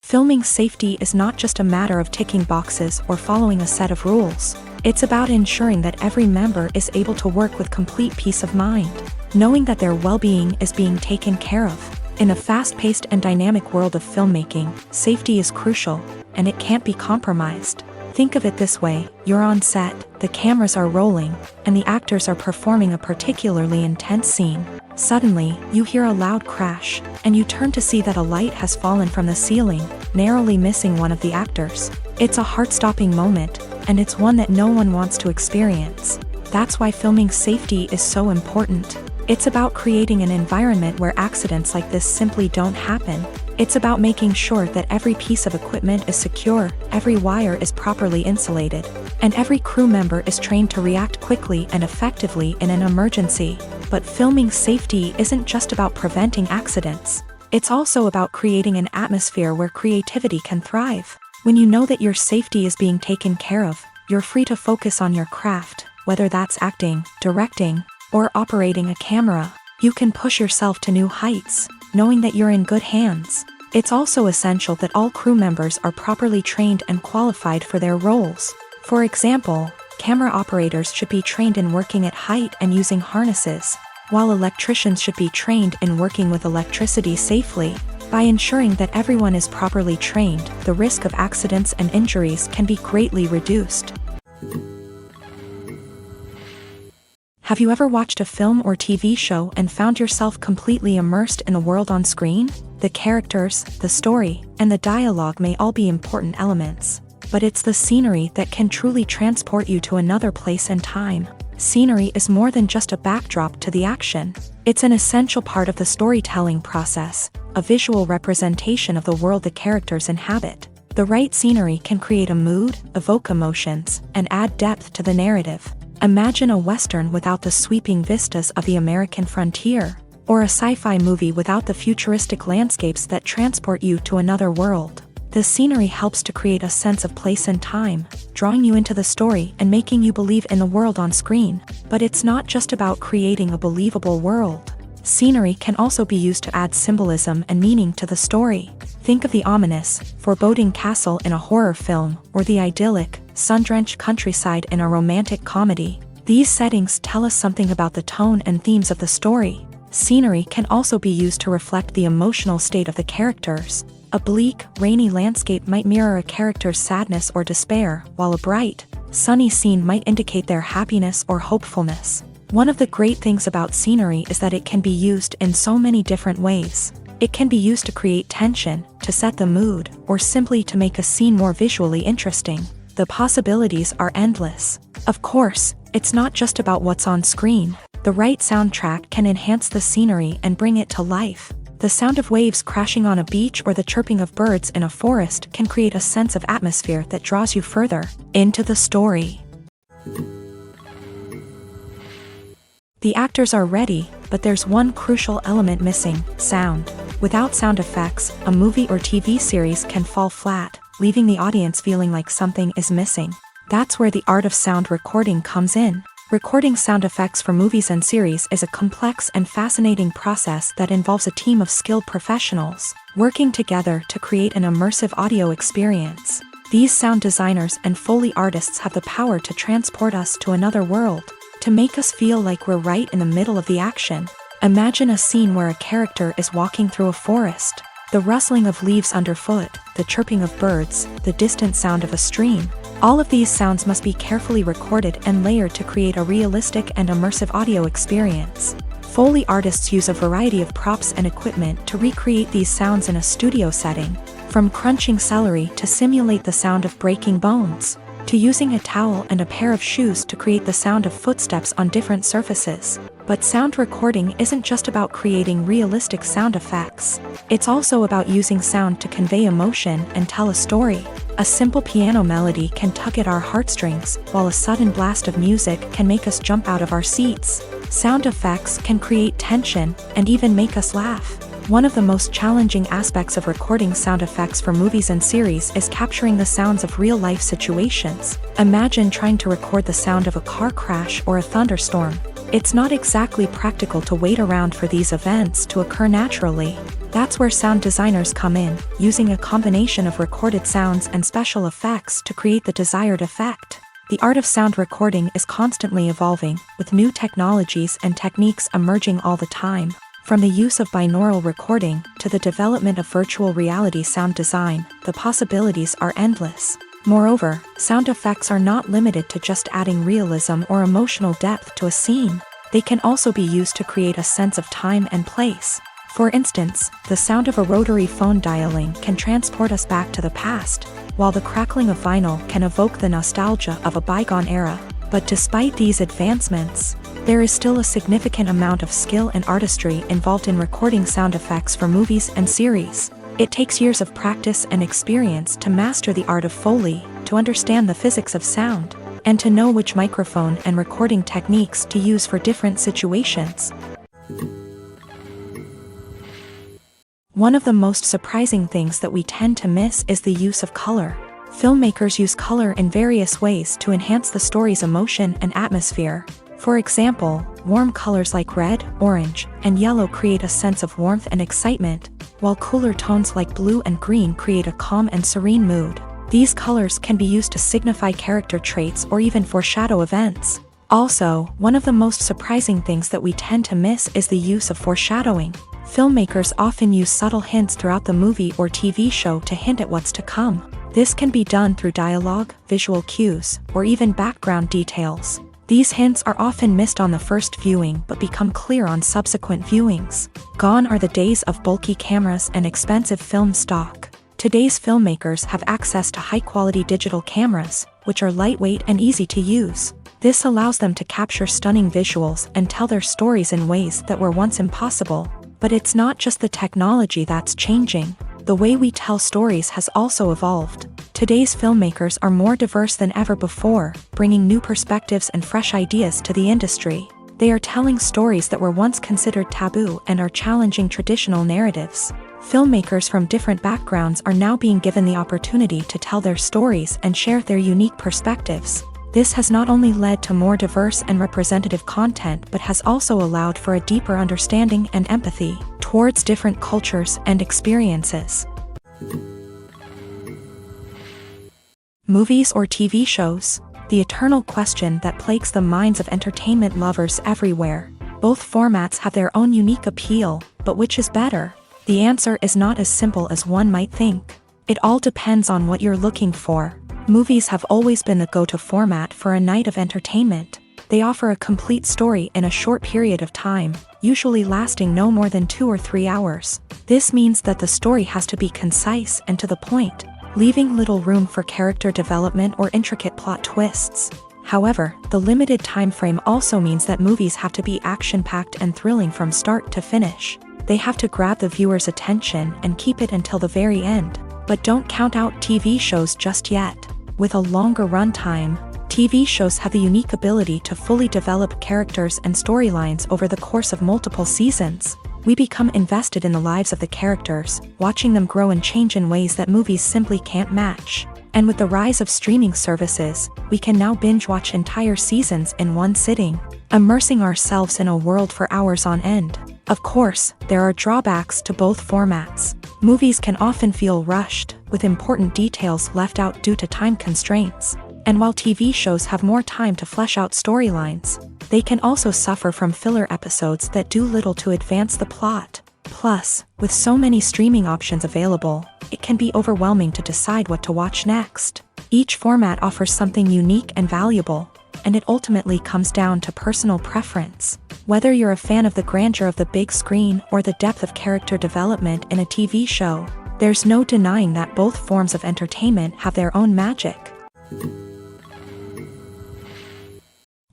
Filming safety is not just a matter of ticking boxes or following a set of rules. It's about ensuring that every member is able to work with complete peace of mind, knowing that their well-being is being taken care of. In a fast-paced and dynamic world of filmmaking, safety is crucial, and it can't be compromised. Think of it this way: you're on set, the cameras are rolling, and the actors are performing a particularly intense scene. Suddenly, you hear a loud crash, and you turn to see that a light has fallen from the ceiling, narrowly missing one of the actors. It's a heart-stopping moment, and it's one that no one wants to experience. That's why filming safety is so important. It's about creating an environment where accidents like this simply don't happen. It's about making sure that every piece of equipment is secure, every wire is properly insulated, and every crew member is trained to react quickly and effectively in an emergency. But filming safety isn't just about preventing accidents. It's also about creating an atmosphere where creativity can thrive. When you know that your safety is being taken care of, you're free to focus on your craft, whether that's acting, directing, or operating a camera. You can push yourself to new heights, knowing that you're in good hands. It's also essential that all crew members are properly trained and qualified for their roles. For example, camera operators should be trained in working at height and using harnesses, while electricians should be trained in working with electricity safely. By ensuring that everyone is properly trained, the risk of accidents and injuries can be greatly reduced. Have you ever watched a film or TV show and found yourself completely immersed in the world on screen? The characters, the story, and the dialogue may all be important elements, but it's the scenery that can truly transport you to another place and time. Scenery is more than just a backdrop to the action. It's an essential part of the storytelling process, a visual representation of the world the characters inhabit. The right scenery can create a mood, evoke emotions, and add depth to the narrative. Imagine a Western without the sweeping vistas of the American frontier, or a sci-fi movie without the futuristic landscapes that transport you to another world. The scenery helps to create a sense of place and time, drawing you into the story and making you believe in the world on screen. But it's not just about creating a believable world. Scenery can also be used to add symbolism and meaning to the story. Think of the ominous, foreboding castle in a horror film, or the idyllic, sun-drenched countryside in a romantic comedy. These settings tell us something about the tone and themes of the story. Scenery can also be used to reflect the emotional state of the characters. A bleak, rainy landscape might mirror a character's sadness or despair, while a bright, sunny scene might indicate their happiness or hopefulness. One of the great things about scenery is that it can be used in so many different ways. It can be used to create tension, to set the mood, or simply to make a scene more visually interesting. The possibilities are endless. Of course, it's not just about what's on screen. The right soundtrack can enhance the scenery and bring it to life. The sound of waves crashing on a beach or the chirping of birds in a forest can create a sense of atmosphere that draws you further into the story. The actors are ready, but there's one crucial element missing: sound. Without sound effects, a movie or TV series can fall flat, leaving the audience feeling like something is missing. That's where the art of sound recording comes in. Recording sound effects for movies and series is a complex and fascinating process that involves a team of skilled professionals working together to create an immersive audio experience. These sound designers and Foley artists have the power to transport us to another world, to make us feel like we're right in the middle of the action. Imagine a scene where a character is walking through a forest. The rustling of leaves underfoot, the chirping of birds, the distant sound of a stream. All of these sounds must be carefully recorded and layered to create a realistic and immersive audio experience. Foley artists use a variety of props and equipment to recreate these sounds in a studio setting, from crunching celery to simulate the sound of breaking bones, to using a towel and a pair of shoes to create the sound of footsteps on different surfaces. But sound recording isn't just about creating realistic sound effects. It's also about using sound to convey emotion and tell a story. A simple piano melody can tug at our heartstrings, while a sudden blast of music can make us jump out of our seats. Sound effects can create tension and even make us laugh. One of the most challenging aspects of recording sound effects for movies and series is capturing the sounds of real-life situations. Imagine trying to record the sound of a car crash or a thunderstorm. It's not exactly practical to wait around for these events to occur naturally. That's where sound designers come in, using a combination of recorded sounds and special effects to create the desired effect. The art of sound recording is constantly evolving, with new technologies and techniques emerging all the time. From the use of binaural recording to the development of virtual reality sound design, the possibilities are endless. Moreover, sound effects are not limited to just adding realism or emotional depth to a scene. They can also be used to create a sense of time and place. For instance, the sound of a rotary phone dialing can transport us back to the past, while the crackling of vinyl can evoke the nostalgia of a bygone era. But despite these advancements, there is still a significant amount of skill and artistry involved in recording sound effects for movies and series. It takes years of practice and experience to master the art of Foley, to understand the physics of sound, and to know which microphone and recording techniques to use for different situations. One of the most surprising things that we tend to miss is the use of color. Filmmakers use color in various ways to enhance the story's emotion and atmosphere. For example, warm colors like red, orange, and yellow create a sense of warmth and excitement, while cooler tones like blue and green create a calm and serene mood. These colors can be used to signify character traits or even foreshadow events. Also, one of the most surprising things that we tend to miss is the use of foreshadowing. Filmmakers often use subtle hints throughout the movie or TV show to hint at what's to come. This can be done through dialogue, visual cues, or even background details. These hints are often missed on the first viewing but become clear on subsequent viewings. Gone are the days of bulky cameras and expensive film stock. Today's filmmakers have access to high-quality digital cameras, which are lightweight and easy to use. This allows them to capture stunning visuals and tell their stories in ways that were once impossible. But it's not just the technology that's changing. The way we tell stories has also evolved. Today's filmmakers are more diverse than ever before, bringing new perspectives and fresh ideas to the industry. They are telling stories that were once considered taboo and are challenging traditional narratives. Filmmakers from different backgrounds are now being given the opportunity to tell their stories and share their unique perspectives. This has not only led to more diverse and representative content but has also allowed for a deeper understanding and empathy towards different cultures and experiences. Movies or TV shows? The eternal question that plagues the minds of entertainment lovers everywhere. Both formats have their own unique appeal, but which is better? The answer is not as simple as one might think. It all depends on what you're looking for. Movies have always been the go-to format for a night of entertainment. They offer a complete story in a short period of time, usually lasting no more than 2 or 3 hours. This means that the story has to be concise and to the point, leaving little room for character development or intricate plot twists. However, the limited time frame also means that movies have to be action-packed and thrilling from start to finish. They have to grab the viewer's attention and keep it until the very end. But don't count out TV shows just yet. With a longer runtime, TV shows have the unique ability to fully develop characters and storylines over the course of multiple seasons. We become invested in the lives of the characters, watching them grow and change in ways that movies simply can't match. And with the rise of streaming services, we can now binge-watch entire seasons in one sitting, immersing ourselves in a world for hours on end. Of course, there are drawbacks to both formats. Movies can often feel rushed, with important details left out due to time constraints. And while TV shows have more time to flesh out storylines, they can also suffer from filler episodes that do little to advance the plot. Plus, with so many streaming options available, it can be overwhelming to decide what to watch next. Each format offers something unique and valuable, and it ultimately comes down to personal preference. Whether you're a fan of the grandeur of the big screen or the depth of character development in a TV show, there's no denying that both forms of entertainment have their own magic.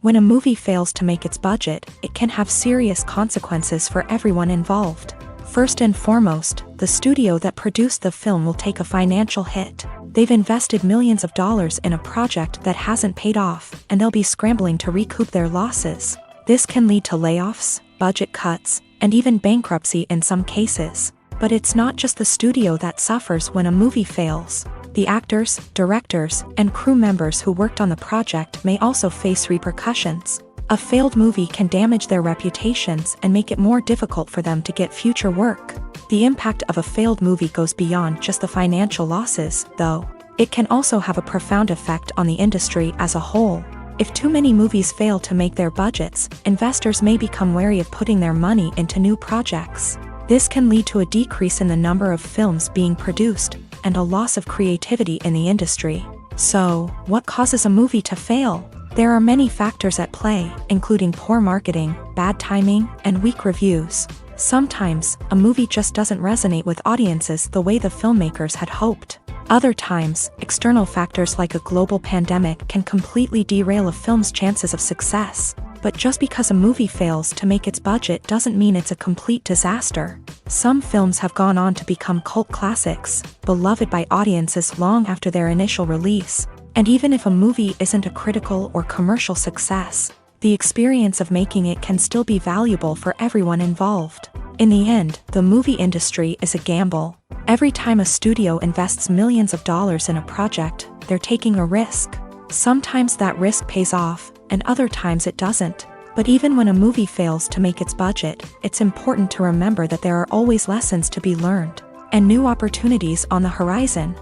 When a movie fails to make its budget, it can have serious consequences for everyone involved. First and foremost, the studio that produced the film will take a financial hit. They've invested millions of dollars in a project that hasn't paid off, and they'll be scrambling to recoup their losses. This can lead to layoffs, budget cuts, and even bankruptcy in some cases. But it's not just the studio that suffers when a movie fails. The actors, directors, and crew members who worked on the project may also face repercussions. A failed movie can damage their reputations and make it more difficult for them to get future work. The impact of a failed movie goes beyond just the financial losses, though. It can also have a profound effect on the industry as a whole. If too many movies fail to make their budgets, investors may become wary of putting their money into new projects. This can lead to a decrease in the number of films being produced, and a loss of creativity in the industry. So, what causes a movie to fail? There are many factors at play, including poor marketing, bad timing, and weak reviews. Sometimes, a movie just doesn't resonate with audiences the way the filmmakers had hoped. Other times, external factors like a global pandemic can completely derail a film's chances of success. But just because a movie fails to make its budget doesn't mean it's a complete disaster. Some films have gone on to become cult classics, beloved by audiences long after their initial release. And even if a movie isn't a critical or commercial success, the experience of making it can still be valuable for everyone involved. In the end, the movie industry is a gamble. Every time a studio invests millions of dollars in a project, they're taking a risk. Sometimes that risk pays off, and other times it doesn't. But even when a movie fails to make its budget, it's important to remember that there are always lessons to be learned, and new opportunities on the horizon.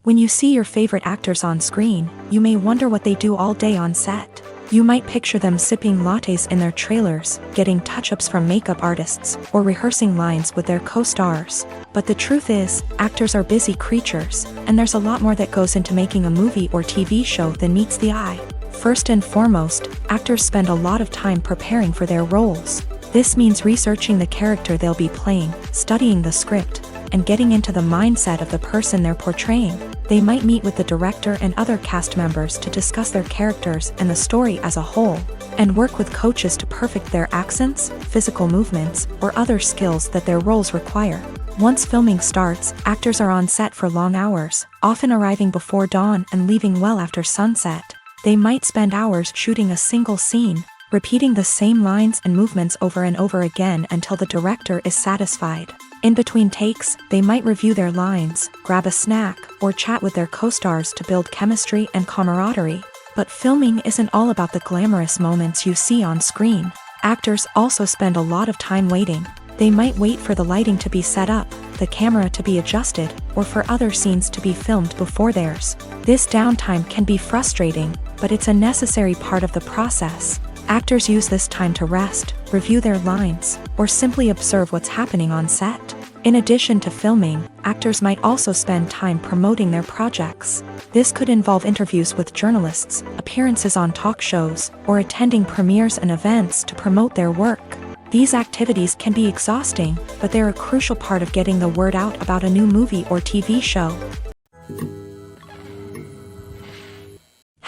When you see your favorite actors on screen, you may wonder what they do all day on set. You might picture them sipping lattes in their trailers, getting touch-ups from makeup artists, or rehearsing lines with their co-stars. But the truth is, actors are busy creatures, and there's a lot more that goes into making a movie or TV show than meets the eye. First and foremost, actors spend a lot of time preparing for their roles. This means researching the character they'll be playing, studying the script, and getting into the mindset of the person they're portraying. They might meet with the director and other cast members to discuss their characters and the story as a whole, and work with coaches to perfect their accents, physical movements, or other skills that their roles require. Once filming starts, actors are on set for long hours, often arriving before dawn and leaving well after sunset. They might spend hours shooting a single scene, repeating the same lines and movements over and over again until the director is satisfied. In between takes, they might review their lines, grab a snack, or chat with their co-stars to build chemistry and camaraderie. But filming isn't all about the glamorous moments you see on screen. Actors also spend a lot of time waiting. They might wait for the lighting to be set up, the camera to be adjusted, or for other scenes to be filmed before theirs. This downtime can be frustrating, but it's a necessary part of the process. Actors use this time to rest, review their lines, or simply observe what's happening on set. In addition to filming, actors might also spend time promoting their projects. This could involve interviews with journalists, appearances on talk shows, or attending premieres and events to promote their work. These activities can be exhausting, but they're a crucial part of getting the word out about a new movie or TV show.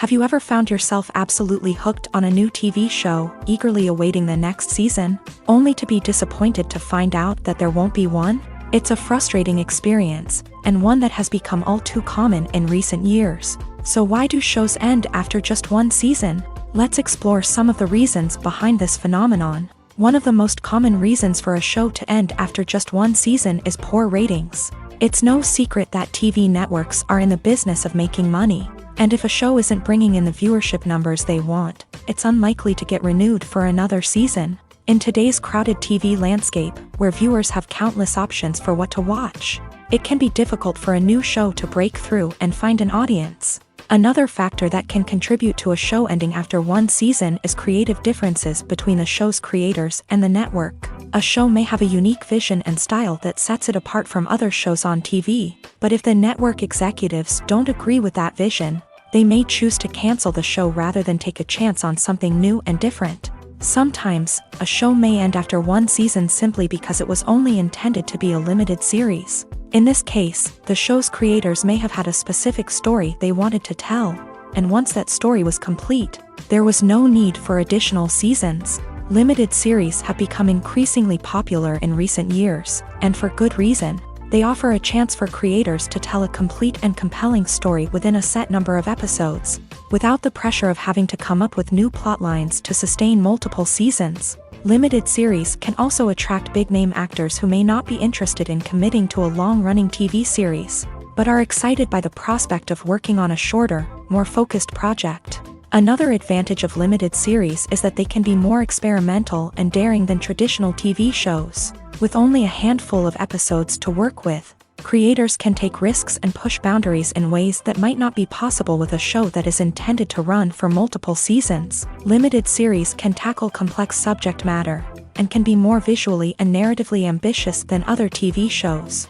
Have you ever found yourself absolutely hooked on a new TV show, eagerly awaiting the next season, only to be disappointed to find out that there won't be one? It's a frustrating experience, and one that has become all too common in recent years. So why do shows end after just one season? Let's explore some of the reasons behind this phenomenon. One of the most common reasons for a show to end after just one season is poor ratings. It's no secret that TV networks are in the business of making money. And if a show isn't bringing in the viewership numbers they want, it's unlikely to get renewed for another season. In today's crowded TV landscape, where viewers have countless options for what to watch, it can be difficult for a new show to break through and find an audience. Another factor that can contribute to a show ending after one season is creative differences between the show's creators and the network. A show may have a unique vision and style that sets it apart from other shows on TV, but if the network executives don't agree with that vision, they may choose to cancel the show rather than take a chance on something new and different. Sometimes, a show may end after one season simply because it was only intended to be a limited series. In this case, the show's creators may have had a specific story they wanted to tell, and once that story was complete, there was no need for additional seasons. Limited series have become increasingly popular in recent years, and for good reason. They offer a chance for creators to tell a complete and compelling story within a set number of episodes, without the pressure of having to come up with new plot lines to sustain multiple seasons. Limited series can also attract big-name actors who may not be interested in committing to a long-running TV series, but are excited by the prospect of working on a shorter, more focused project. Another advantage of limited series is that they can be more experimental and daring than traditional TV shows. With only a handful of episodes to work with, creators can take risks and push boundaries in ways that might not be possible with a show that is intended to run for multiple seasons. Limited series can tackle complex subject matter, and can be more visually and narratively ambitious than other TV shows.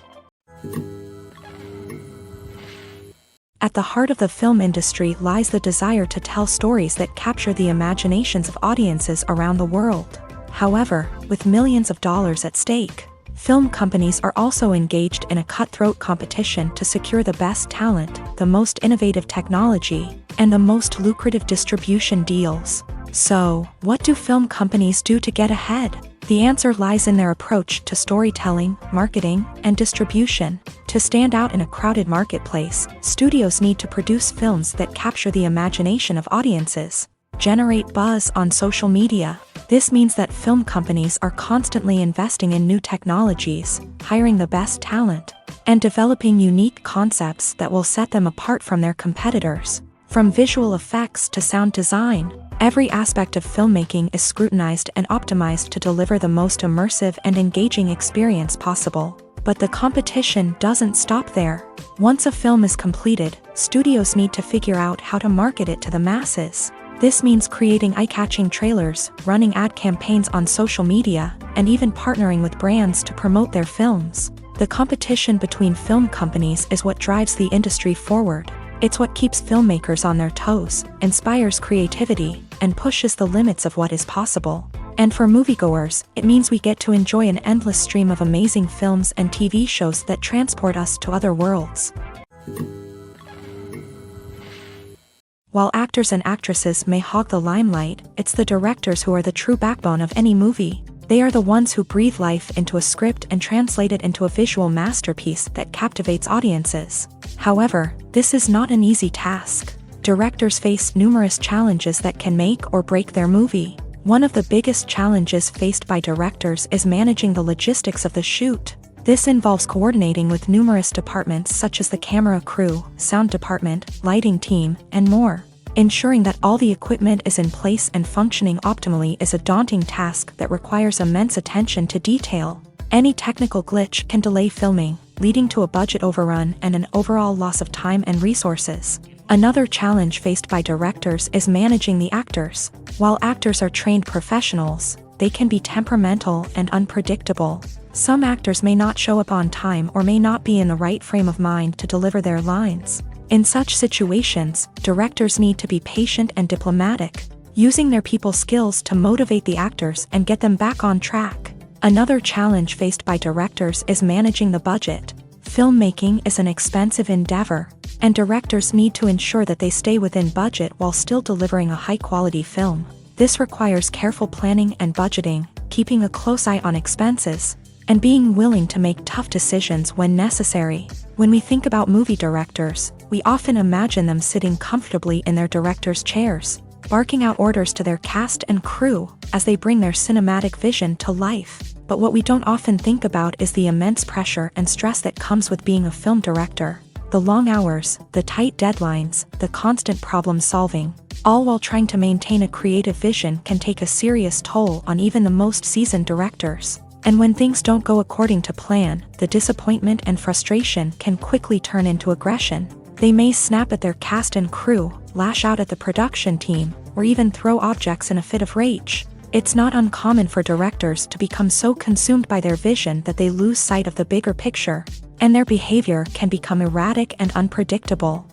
At the heart of the film industry lies the desire to tell stories that capture the imaginations of audiences around the world. However, with millions of dollars at stake, film companies are also engaged in a cutthroat competition to secure the best talent, the most innovative technology, and the most lucrative distribution deals. So, what do film companies do to get ahead? The answer lies in their approach to storytelling, marketing, and distribution. To stand out in a crowded marketplace, studios need to produce films that capture the imagination of audiences, generate buzz on social media. This means that film companies are constantly investing in new technologies, hiring the best talent, and developing unique concepts that will set them apart from their competitors. From visual effects to sound design, every aspect of filmmaking is scrutinized and optimized to deliver the most immersive and engaging experience possible. But the competition doesn't stop there. Once a film is completed, studios need to figure out how to market it to the masses. This means creating eye-catching trailers, running ad campaigns on social media, and even partnering with brands to promote their films. The competition between film companies is what drives the industry forward. It's what keeps filmmakers on their toes, inspires creativity, and pushes the limits of what is possible. And for moviegoers, it means we get to enjoy an endless stream of amazing films and TV shows that transport us to other worlds. While actors and actresses may hog the limelight, it's the directors who are the true backbone of any movie. They are the ones who breathe life into a script and translate it into a visual masterpiece that captivates audiences. However, this is not an easy task. Directors face numerous challenges that can make or break their movie. One of the biggest challenges faced by directors is managing the logistics of the shoot. This involves coordinating with numerous departments such as the camera crew, sound department, lighting team, and more. Ensuring that all the equipment is in place and functioning optimally is a daunting task that requires immense attention to detail. Any technical glitch can delay filming, leading to a budget overrun and an overall loss of time and resources. Another challenge faced by directors is managing the actors. While actors are trained professionals, they can be temperamental and unpredictable. Some actors may not show up on time or may not be in the right frame of mind to deliver their lines. In such situations, directors need to be patient and diplomatic, using their people skills to motivate the actors and get them back on track. Another challenge faced by directors is managing the budget. Filmmaking is an expensive endeavor, and directors need to ensure that they stay within budget while still delivering a high-quality film. This requires careful planning and budgeting, keeping a close eye on expenses, and being willing to make tough decisions when necessary. When we think about movie directors, we often imagine them sitting comfortably in their director's chairs, barking out orders to their cast and crew as they bring their cinematic vision to life. But what we don't often think about is the immense pressure and stress that comes with being a film director. The long hours, the tight deadlines, the constant problem solving, all while trying to maintain a creative vision can take a serious toll on even the most seasoned directors. And when things don't go according to plan, the disappointment and frustration can quickly turn into aggression. They may snap at their cast and crew, lash out at the production team, or even throw objects in a fit of rage. It's not uncommon for directors to become so consumed by their vision that they lose sight of the bigger picture, and their behavior can become erratic and unpredictable.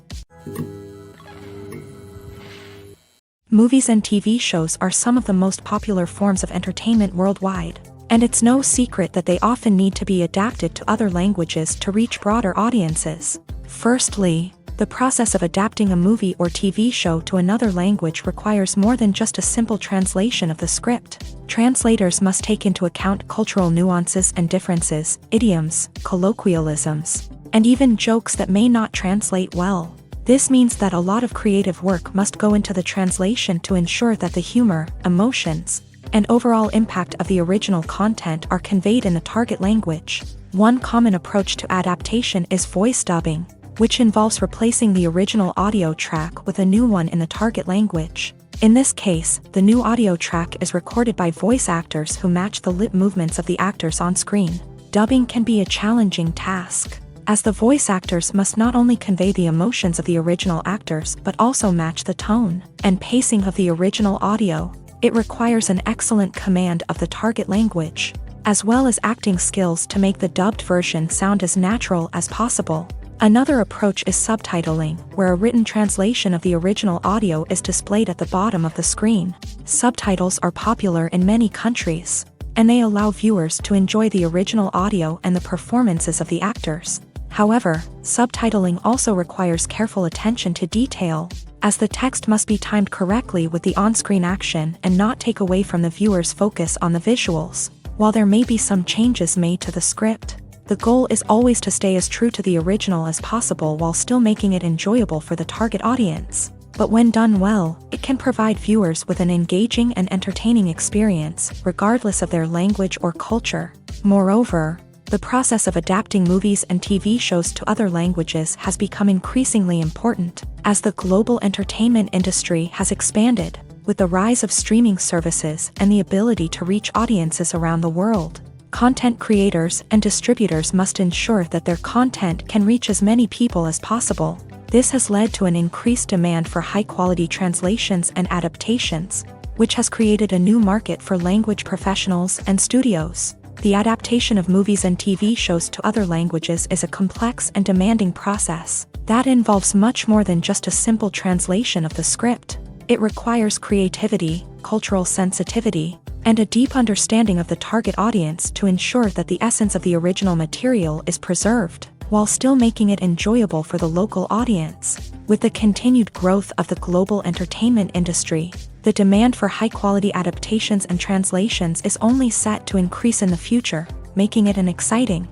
Movies and TV shows are some of the most popular forms of entertainment worldwide. And it's no secret that they often need to be adapted to other languages to reach broader audiences. Firstly, the process of adapting a movie or TV show to another language requires more than just a simple translation of the script. Translators must take into account cultural nuances and differences, idioms, colloquialisms, and even jokes that may not translate well. This means that a lot of creative work must go into the translation to ensure that the humor, emotions, and overall impact of the original content are conveyed in the target language. One common approach to adaptation is voice dubbing, which involves replacing the original audio track with a new one in the target language. In this case, the new audio track is recorded by voice actors who match the lip movements of the actors on screen. Dubbing can be a challenging task, as the voice actors must not only convey the emotions of the original actors but also match the tone and pacing of the original audio. It requires an excellent command of the target language, as well as acting skills to make the dubbed version sound as natural as possible. Another approach is subtitling, where a written translation of the original audio is displayed at the bottom of the screen. Subtitles are popular in many countries, and they allow viewers to enjoy the original audio and the performances of the actors. However, subtitling also requires careful attention to detail, as the text must be timed correctly with the on-screen action and not take away from the viewer's focus on the visuals. While there may be some changes made to the script, the goal is always to stay as true to the original as possible while still making it enjoyable for the target audience. But when done well, it can provide viewers with an engaging and entertaining experience, regardless of their language or culture. Moreover, the process of adapting movies and TV shows to other languages has become increasingly important, as the global entertainment industry has expanded, with the rise of streaming services and the ability to reach audiences around the world. Content creators and distributors must ensure that their content can reach as many people as possible. This has led to an increased demand for high-quality translations and adaptations, which has created a new market for language professionals and studios. The adaptation of movies and TV shows to other languages is a complex and demanding process that involves much more than just a simple translation of the script. It requires creativity, cultural sensitivity, and a deep understanding of the target audience to ensure that the essence of the original material is preserved, while still making it enjoyable for the local audience. With the continued growth of the global entertainment industry, the demand for high-quality adaptations and translations is only set to increase in the future, making it an exciting.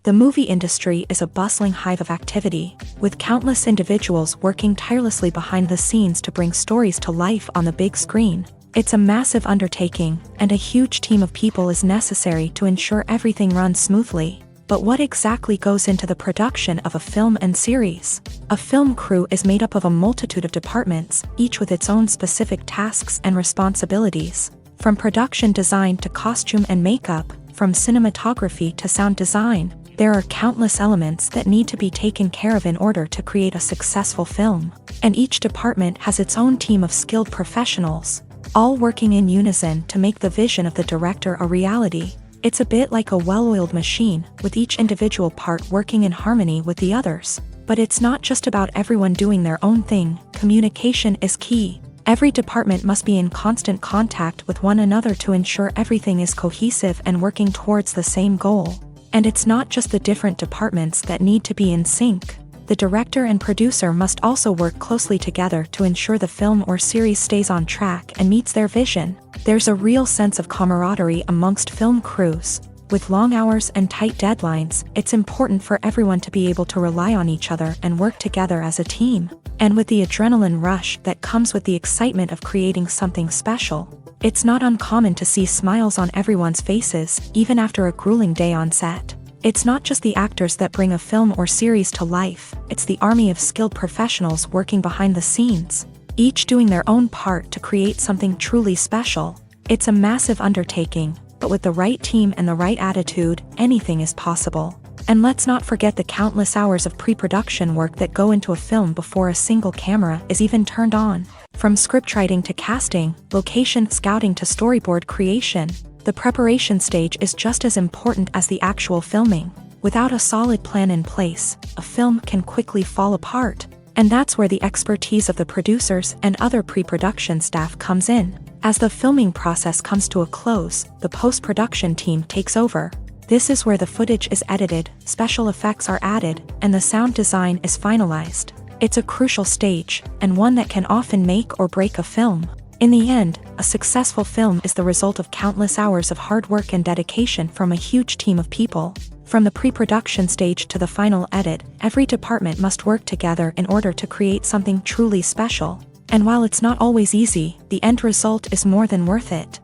The movie industry is a bustling hive of activity, with countless individuals working tirelessly behind the scenes to bring stories to life on the big screen. It's a massive undertaking, and a huge team of people is necessary to ensure everything runs smoothly. But what exactly goes into the production of a film and series? A film crew is made up of a multitude of departments, each with its own specific tasks and responsibilities. From production design to costume and makeup, from cinematography to sound design, there are countless elements that need to be taken care of in order to create a successful film. And each department has its own team of skilled professionals, all working in unison to make the vision of the director a reality. It's a bit like a well-oiled machine, with each individual part working in harmony with the others. But it's not just about everyone doing their own thing. Communication is key. Every department must be in constant contact with one another to ensure everything is cohesive and working towards the same goal. And it's not just the different departments that need to be in sync. The director and producer must also work closely together to ensure the film or series stays on track and meets their vision. There's a real sense of camaraderie amongst film crews. With long hours and tight deadlines, it's important for everyone to be able to rely on each other and work together as a team. And with the adrenaline rush that comes with the excitement of creating something special, it's not uncommon to see smiles on everyone's faces, even after a grueling day on set. It's not just the actors that bring a film or series to life, it's the army of skilled professionals working behind the scenes, each doing their own part to create something truly special. It's a massive undertaking, but with the right team and the right attitude, anything is possible. And let's not forget the countless hours of pre-production work that go into a film before a single camera is even turned on. From scriptwriting to casting, location scouting to storyboard creation, the preparation stage is just as important as the actual filming. Without a solid plan in place, a film can quickly fall apart. And that's where the expertise of the producers and other pre-production staff comes in. As the filming process comes to a close, the post-production team takes over. This is where the footage is edited, special effects are added, and the sound design is finalized. It's a crucial stage, and one that can often make or break a film. In the end, a successful film is the result of countless hours of hard work and dedication from a huge team of people. From the pre-production stage to the final edit, every department must work together in order to create something truly special. And while it's not always easy, the end result is more than worth it.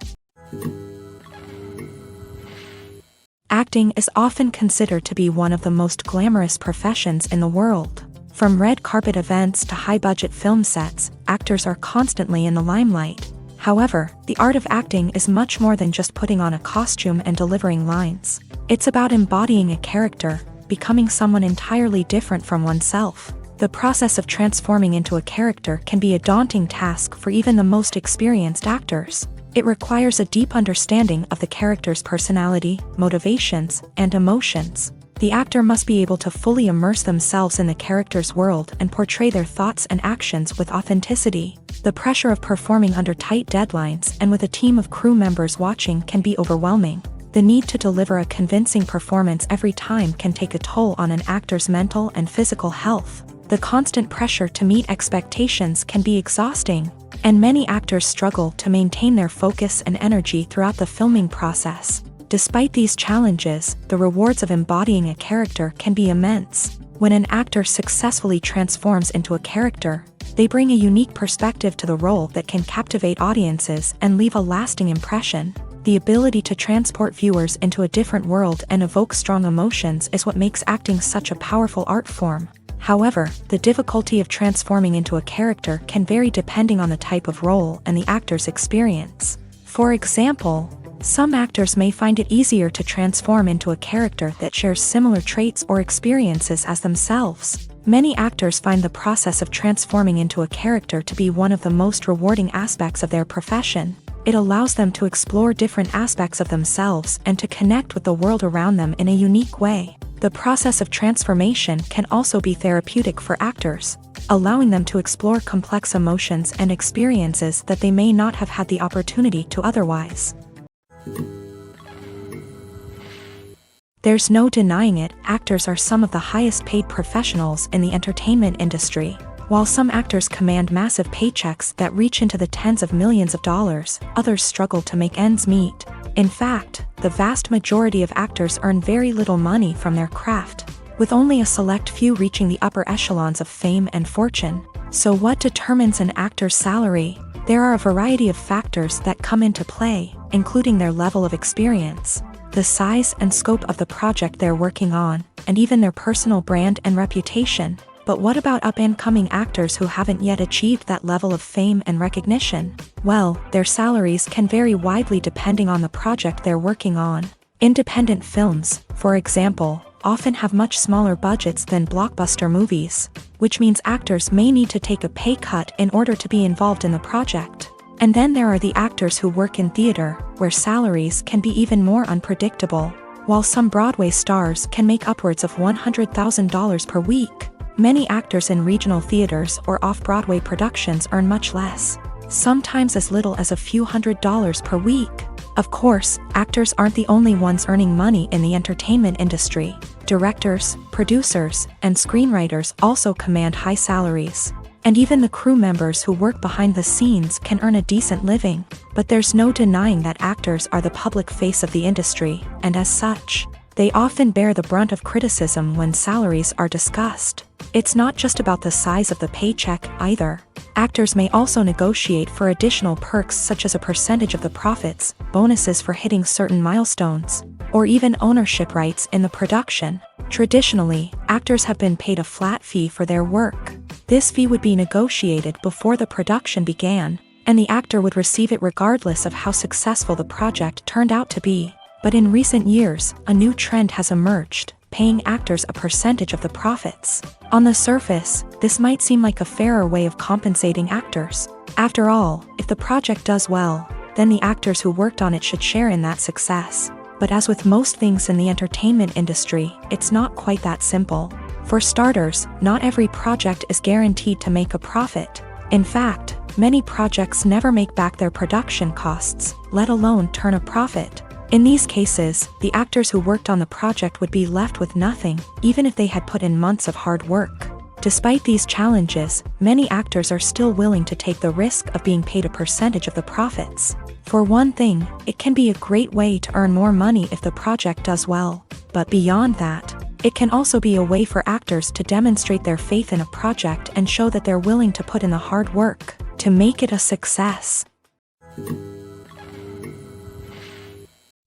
Acting is often considered to be one of the most glamorous professions in the world. From red carpet events to high-budget film sets, actors are constantly in the limelight. However, the art of acting is much more than just putting on a costume and delivering lines. It's about embodying a character, becoming someone entirely different from oneself. The process of transforming into a character can be a daunting task for even the most experienced actors. It requires a deep understanding of the character's personality, motivations, and emotions. The actor must be able to fully immerse themselves in the character's world and portray their thoughts and actions with authenticity. The pressure of performing under tight deadlines and with a team of crew members watching can be overwhelming. The need to deliver a convincing performance every time can take a toll on an actor's mental and physical health. The constant pressure to meet expectations can be exhausting, and many actors struggle to maintain their focus and energy throughout the filming process. Despite these challenges, the rewards of embodying a character can be immense. When an actor successfully transforms into a character, they bring a unique perspective to the role that can captivate audiences and leave a lasting impression. The ability to transport viewers into a different world and evoke strong emotions is what makes acting such a powerful art form. However, the difficulty of transforming into a character can vary depending on the type of role and the actor's experience. For example, some actors may find it easier to transform into a character that shares similar traits or experiences as themselves. Many actors find the process of transforming into a character to be one of the most rewarding aspects of their profession. It allows them to explore different aspects of themselves and to connect with the world around them in a unique way. The process of transformation can also be therapeutic for actors, allowing them to explore complex emotions and experiences that they may not have had the opportunity to otherwise. There's no denying it, actors are some of the highest paid professionals in the entertainment industry. While some actors command massive paychecks that reach into the tens of millions of dollars, others struggle to make ends meet. In fact, the vast majority of actors earn very little money from their craft, with only a select few reaching the upper echelons of fame and fortune. So what determines an actor's salary? There are a variety of factors that come into play, including their level of experience, the size and scope of the project they're working on, and even their personal brand and reputation. But what about up-and-coming actors who haven't yet achieved that level of fame and recognition? Well, their salaries can vary widely depending on the project they're working on. Independent films, for example, often have much smaller budgets than blockbuster movies, which means actors may need to take a pay cut in order to be involved in the project. And then there are the actors who work in theater, where salaries can be even more unpredictable. While some Broadway stars can make upwards of $100,000 per week, many actors in regional theaters or off-Broadway productions earn much less, sometimes as little as a few $100s per week. Of course, actors aren't the only ones earning money in the entertainment industry. Directors, producers, and screenwriters also command high salaries. And even the crew members who work behind the scenes can earn a decent living. But there's no denying that actors are the public face of the industry, and as such, they often bear the brunt of criticism when salaries are discussed. It's not just about the size of the paycheck, either. Actors may also negotiate for additional perks such as a percentage of the profits, bonuses for hitting certain milestones, or even ownership rights in the production. Traditionally, actors have been paid a flat fee for their work. This fee would be negotiated before the production began, and the actor would receive it regardless of how successful the project turned out to be. But in recent years, a new trend has emerged, paying actors a percentage of the profits. On the surface, this might seem like a fairer way of compensating actors. After all, if the project does well, then the actors who worked on it should share in that success. But as with most things in the entertainment industry, it's not quite that simple. For starters, not every project is guaranteed to make a profit. In fact, many projects never make back their production costs, let alone turn a profit. In these cases, the actors who worked on the project would be left with nothing, even if they had put in months of hard work. Despite these challenges, many actors are still willing to take the risk of being paid a percentage of the profits. For one thing, it can be a great way to earn more money if the project does well. But beyond that, it can also be a way for actors to demonstrate their faith in a project and show that they're willing to put in the hard work to make it a success.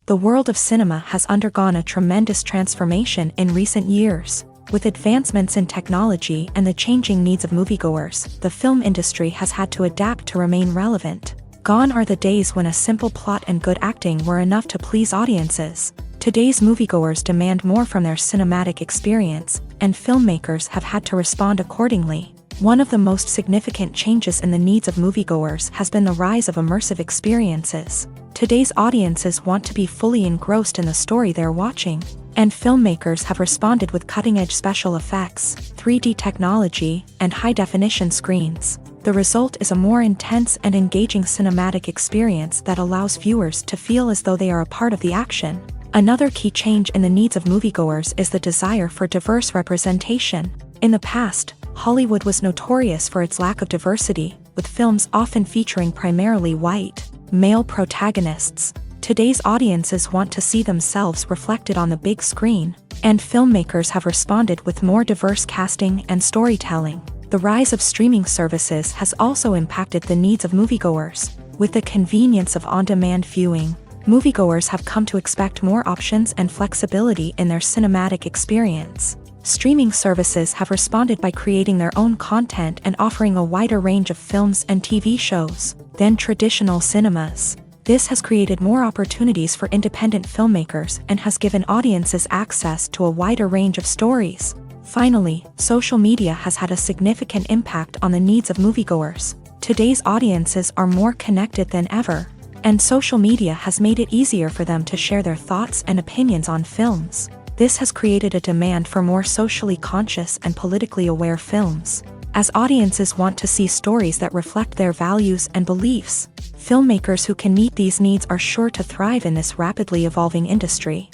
The world of cinema has undergone a tremendous transformation in recent years. With advancements in technology and the changing needs of moviegoers, the film industry has had to adapt to remain relevant. Gone are the days when a simple plot and good acting were enough to please audiences. Today's moviegoers demand more from their cinematic experience, and filmmakers have had to respond accordingly. One of the most significant changes in the needs of moviegoers has been the rise of immersive experiences. Today's audiences want to be fully engrossed in the story they're watching, and filmmakers have responded with cutting-edge special effects, 3D technology, and high-definition screens. The result is a more intense and engaging cinematic experience that allows viewers to feel as though they are a part of the action. Another key change in the needs of moviegoers is the desire for diverse representation. In the past, Hollywood was notorious for its lack of diversity, with films often featuring primarily white, male protagonists. Today's audiences want to see themselves reflected on the big screen, and filmmakers have responded with more diverse casting and storytelling. The rise of streaming services has also impacted the needs of moviegoers. With the convenience of on-demand viewing, moviegoers have come to expect more options and flexibility in their cinematic experience. Streaming services have responded by creating their own content and offering a wider range of films and TV shows than traditional cinemas. This has created more opportunities for independent filmmakers and has given audiences access to a wider range of stories. Finally, social media has had a significant impact on the needs of moviegoers. Today's audiences are more connected than ever, and social media has made it easier for them to share their thoughts and opinions on films. This has created a demand for more socially conscious and politically aware films. As audiences want to see stories that reflect their values and beliefs, filmmakers who can meet these needs are sure to thrive in this rapidly evolving industry.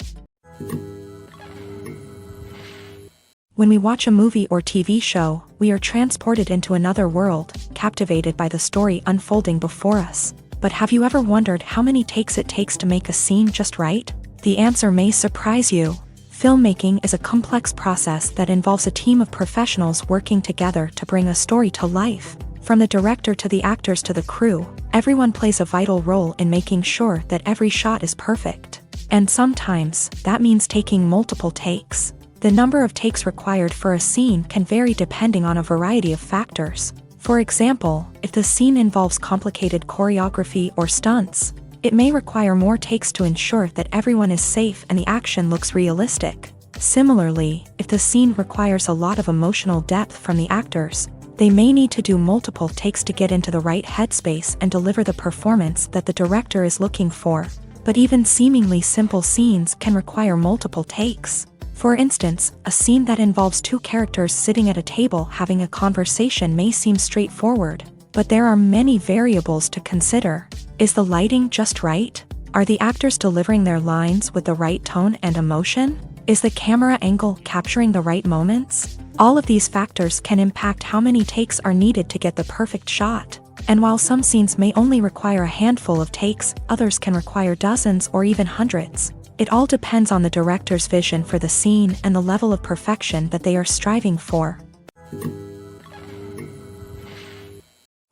When we watch a movie or TV show, we are transported into another world, captivated by the story unfolding before us. But have you ever wondered how many takes it takes to make a scene just right? The answer may surprise you. Filmmaking is a complex process that involves a team of professionals working together to bring a story to life. From the director to the actors to the crew, everyone plays a vital role in making sure that every shot is perfect. And sometimes, that means taking multiple takes. The number of takes required for a scene can vary depending on a variety of factors. For example, if the scene involves complicated choreography or stunts, it may require more takes to ensure that everyone is safe and the action looks realistic. Similarly, if the scene requires a lot of emotional depth from the actors, they may need to do multiple takes to get into the right headspace and deliver the performance that the director is looking for. But even seemingly simple scenes can require multiple takes. For instance, a scene that involves two characters sitting at a table having a conversation may seem straightforward, but there are many variables to consider. Is the lighting just right? Are the actors delivering their lines with the right tone and emotion? Is the camera angle capturing the right moments? All of these factors can impact how many takes are needed to get the perfect shot. And while some scenes may only require a handful of takes, others can require dozens or even hundreds. It all depends on the director's vision for the scene and the level of perfection that they are striving for.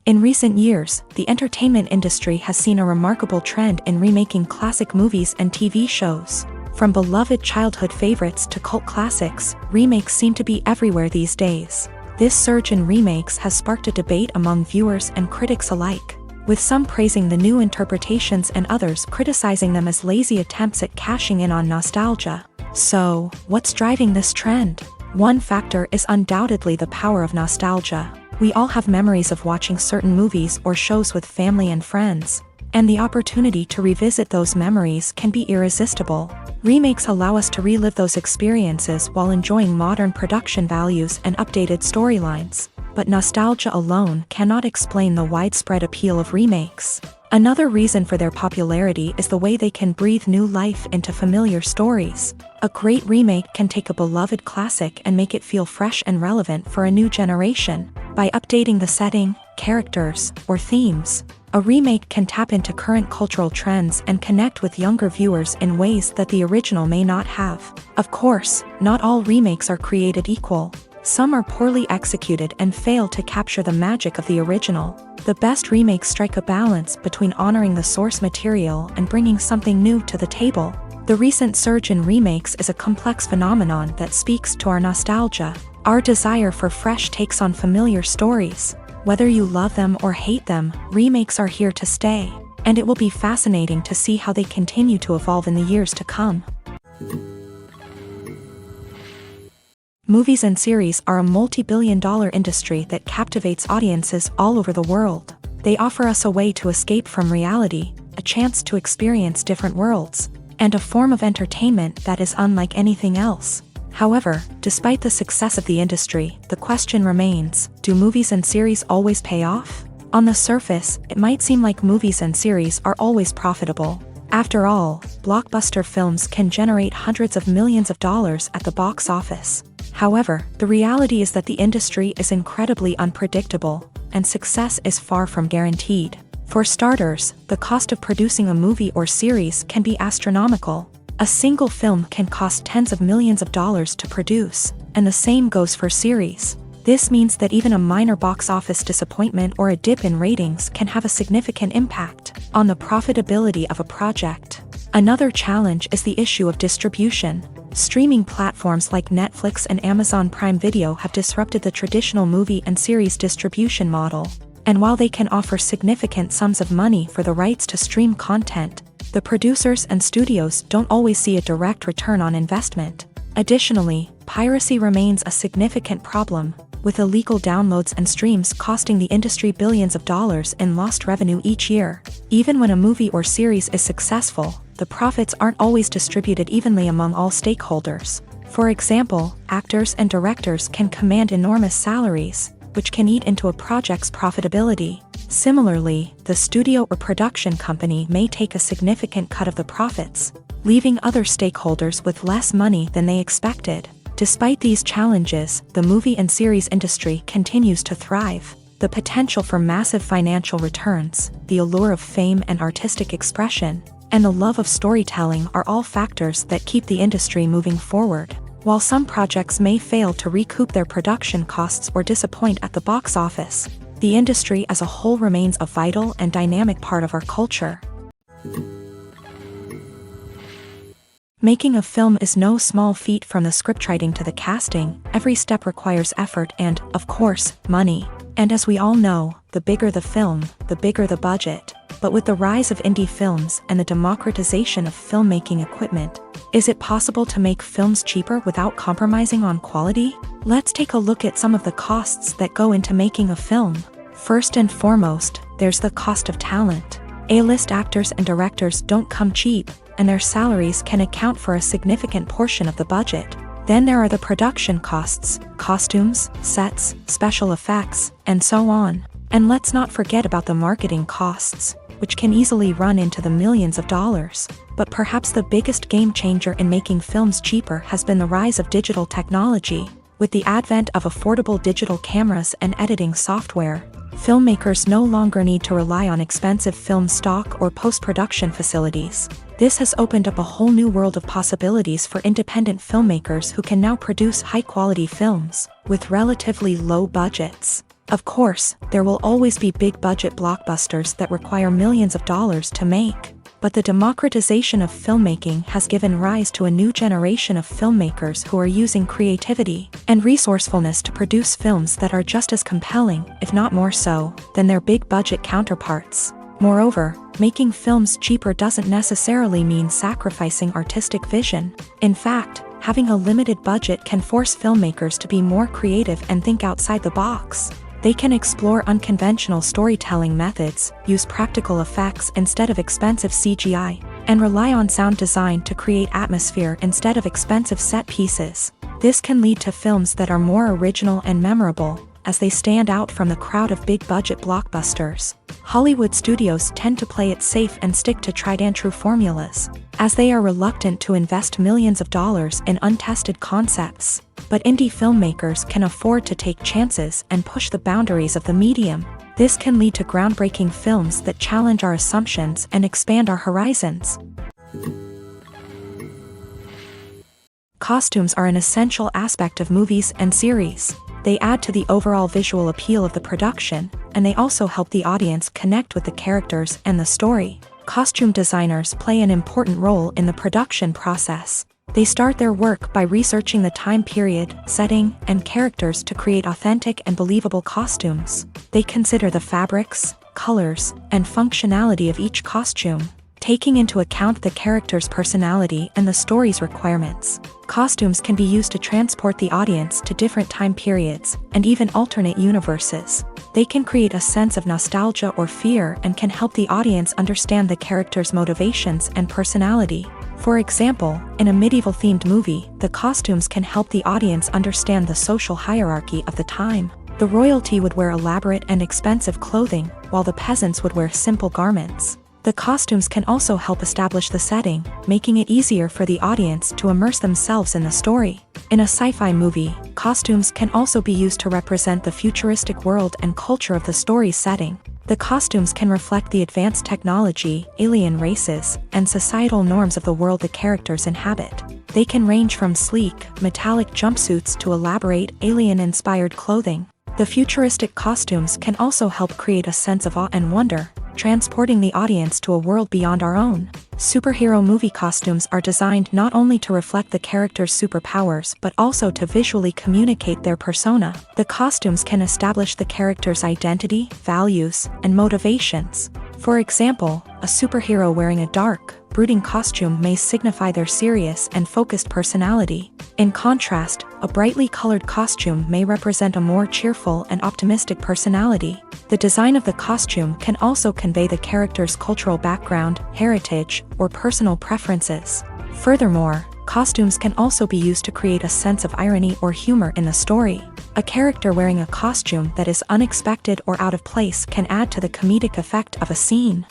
In recent years, the entertainment industry has seen a remarkable trend in remaking classic movies and TV shows. From beloved childhood favorites to cult classics, remakes seem to be everywhere these days. This surge in remakes has sparked a debate among viewers and critics alike, with some praising the new interpretations and others criticizing them as lazy attempts at cashing in on nostalgia. So, what's driving this trend? One factor is undoubtedly the power of nostalgia. We all have memories of watching certain movies or shows with family and friends, and the opportunity to revisit those memories can be irresistible. Remakes allow us to relive those experiences while enjoying modern production values and updated storylines. But nostalgia alone cannot explain the widespread appeal of remakes. Another reason for their popularity is the way they can breathe new life into familiar stories. A great remake can take a beloved classic and make it feel fresh and relevant for a new generation. By updating the setting, characters, or themes, a remake can tap into current cultural trends and connect with younger viewers in ways that the original may not have. Of course, not all remakes are created equal. Some are poorly executed and fail to capture the magic of the original. The best remakes strike a balance between honoring the source material and bringing something new to the table. The recent surge in remakes is a complex phenomenon that speaks to our nostalgia, our desire for fresh takes on familiar stories. Whether you love them or hate them, remakes are here to stay, and it will be fascinating to see how they continue to evolve in the years to come. Movies and series are a multi-billion-dollar industry that captivates audiences all over the world. They offer us a way to escape from reality, a chance to experience different worlds, and a form of entertainment that is unlike anything else. However, despite the success of the industry, the question remains, do movies and series always pay off? On the surface, it might seem like movies and series are always profitable. After all, blockbuster films can generate hundreds of millions of dollars at the box office. However, the reality is that the industry is incredibly unpredictable, and success is far from guaranteed. For starters, the cost of producing a movie or series can be astronomical. A single film can cost tens of millions of dollars to produce, and the same goes for series. This means that even a minor box office disappointment or a dip in ratings can have a significant impact on the profitability of a project. Another challenge is the issue of distribution. Streaming platforms like Netflix and Amazon Prime Video have disrupted the traditional movie and series distribution model. And while they can offer significant sums of money for the rights to stream content, the producers and studios don't always see a direct return on investment. Additionally, piracy remains a significant problem, with illegal downloads and streams costing the industry billions of dollars in lost revenue each year. Even when a movie or series is successful, the profits aren't always distributed evenly among all stakeholders. For example, actors and directors can command enormous salaries, which can eat into a project's profitability. Similarly, the studio or production company may take a significant cut of the profits, leaving other stakeholders with less money than they expected. Despite these challenges, the movie and series industry continues to thrive. The potential for massive financial returns, the allure of fame and artistic expression, and the love of storytelling are all factors that keep the industry moving forward. While some projects may fail to recoup their production costs or disappoint at the box office, the industry as a whole remains a vital and dynamic part of our culture. Making a film is no small feat. From the scriptwriting to the casting, every step requires effort and, of course, money. And as we all know, the bigger the film, the bigger the budget. But with the rise of indie films and the democratization of filmmaking equipment, is it possible to make films cheaper without compromising on quality? Let's take a look at some of the costs that go into making a film. First and foremost, there's the cost of talent. A-list actors and directors don't come cheap, and their salaries can account for a significant portion of the budget. Then there are the production costs, costumes, sets, special effects, and so on. And let's not forget about the marketing costs, which can easily run into the millions of dollars. But perhaps the biggest game changer in making films cheaper has been the rise of digital technology. With the advent of affordable digital cameras and editing software, filmmakers no longer need to rely on expensive film stock or post-production facilities. This has opened up a whole new world of possibilities for independent filmmakers who can now produce high-quality films with relatively low budgets. Of course, there will always be big-budget blockbusters that require millions of dollars to make. But the democratization of filmmaking has given rise to a new generation of filmmakers who are using creativity and resourcefulness to produce films that are just as compelling, if not more so, than their big-budget counterparts. Moreover, making films cheaper doesn't necessarily mean sacrificing artistic vision. In fact, having a limited budget can force filmmakers to be more creative and think outside the box. They can explore unconventional storytelling methods, use practical effects instead of expensive CGI, and rely on sound design to create atmosphere instead of expensive set pieces. This can lead to films that are more original and memorable, as they stand out from the crowd of big-budget blockbusters. Hollywood studios tend to play it safe and stick to tried-and-true formulas, as they are reluctant to invest millions of dollars in untested concepts. But indie filmmakers can afford to take chances and push the boundaries of the medium. This can lead to groundbreaking films that challenge our assumptions and expand our horizons. Costumes are an essential aspect of movies and series. They add to the overall visual appeal of the production, and they also help the audience connect with the characters and the story. Costume designers play an important role in the production process. They start their work by researching the time period, setting, and characters to create authentic and believable costumes. They consider the fabrics, colors, and functionality of each costume, taking into account the character's personality and the story's requirements. Costumes can be used to transport the audience to different time periods and even alternate universes. They can create a sense of nostalgia or fear and can help the audience understand the character's motivations and personality. For example, in a medieval-themed movie, the costumes can help the audience understand the social hierarchy of the time. The royalty would wear elaborate and expensive clothing, while the peasants would wear simple garments. The costumes can also help establish the setting, making it easier for the audience to immerse themselves in the story. In a sci-fi movie, costumes can also be used to represent the futuristic world and culture of the story's setting. The costumes can reflect the advanced technology, alien races, and societal norms of the world the characters inhabit. They can range from sleek, metallic jumpsuits to elaborate, alien-inspired clothing. The futuristic costumes can also help create a sense of awe and wonder, transporting the audience to a world beyond our own. Superhero movie costumes are designed not only to reflect the character's superpowers but also to visually communicate their persona. The costumes can establish the character's identity, values, and motivations. For example, a superhero wearing a dark, brooding costume may signify their serious and focused personality. In contrast, a brightly colored costume may represent a more cheerful and optimistic personality. The design of the costume can also convey the character's cultural background, heritage, or personal preferences. Furthermore, costumes can also be used to create a sense of irony or humor in the story. A character wearing a costume that is unexpected or out of place can add to the comedic effect of a scene.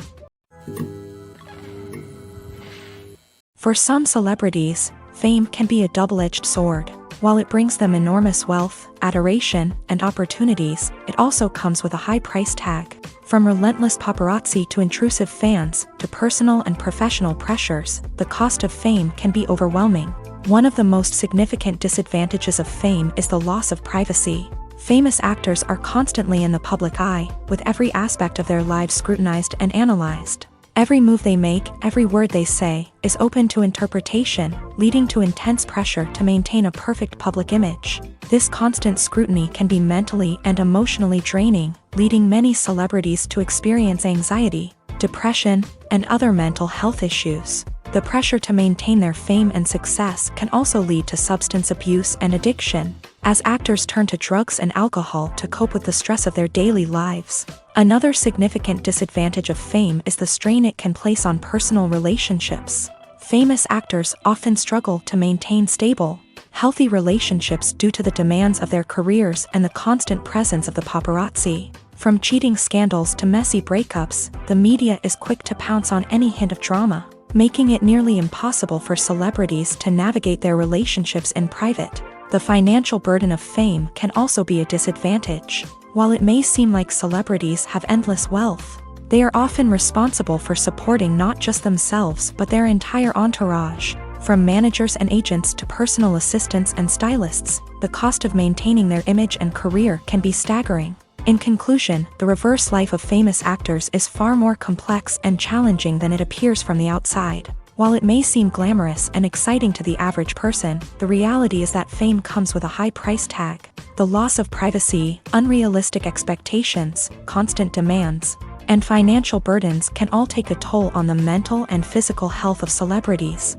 For some celebrities, fame can be a double-edged sword. While it brings them enormous wealth, adoration, and opportunities, it also comes with a high price tag. From relentless paparazzi to intrusive fans, to personal and professional pressures, the cost of fame can be overwhelming. One of the most significant disadvantages of fame is the loss of privacy. Famous actors are constantly in the public eye, with every aspect of their lives scrutinized and analyzed. Every move they make, every word they say, is open to interpretation, leading to intense pressure to maintain a perfect public image. This constant scrutiny can be mentally and emotionally draining, leading many celebrities to experience anxiety, depression, and other mental health issues. The pressure to maintain their fame and success can also lead to substance abuse and addiction, as actors turn to drugs and alcohol to cope with the stress of their daily lives. Another significant disadvantage of fame is the strain it can place on personal relationships. Famous actors often struggle to maintain stable, healthy relationships due to the demands of their careers and the constant presence of the paparazzi. From cheating scandals to messy breakups, the media is quick to pounce on any hint of drama, making it nearly impossible for celebrities to navigate their relationships in private. The financial burden of fame can also be a disadvantage. While it may seem like celebrities have endless wealth, they are often responsible for supporting not just themselves but their entire entourage. From managers and agents to personal assistants and stylists, the cost of maintaining their image and career can be staggering. In conclusion, the reverse life of famous actors is far more complex and challenging than it appears from the outside. While it may seem glamorous and exciting to the average person, the reality is that fame comes with a high price tag. The loss of privacy, unrealistic expectations, constant demands, and financial burdens can all take a toll on the mental and physical health of celebrities.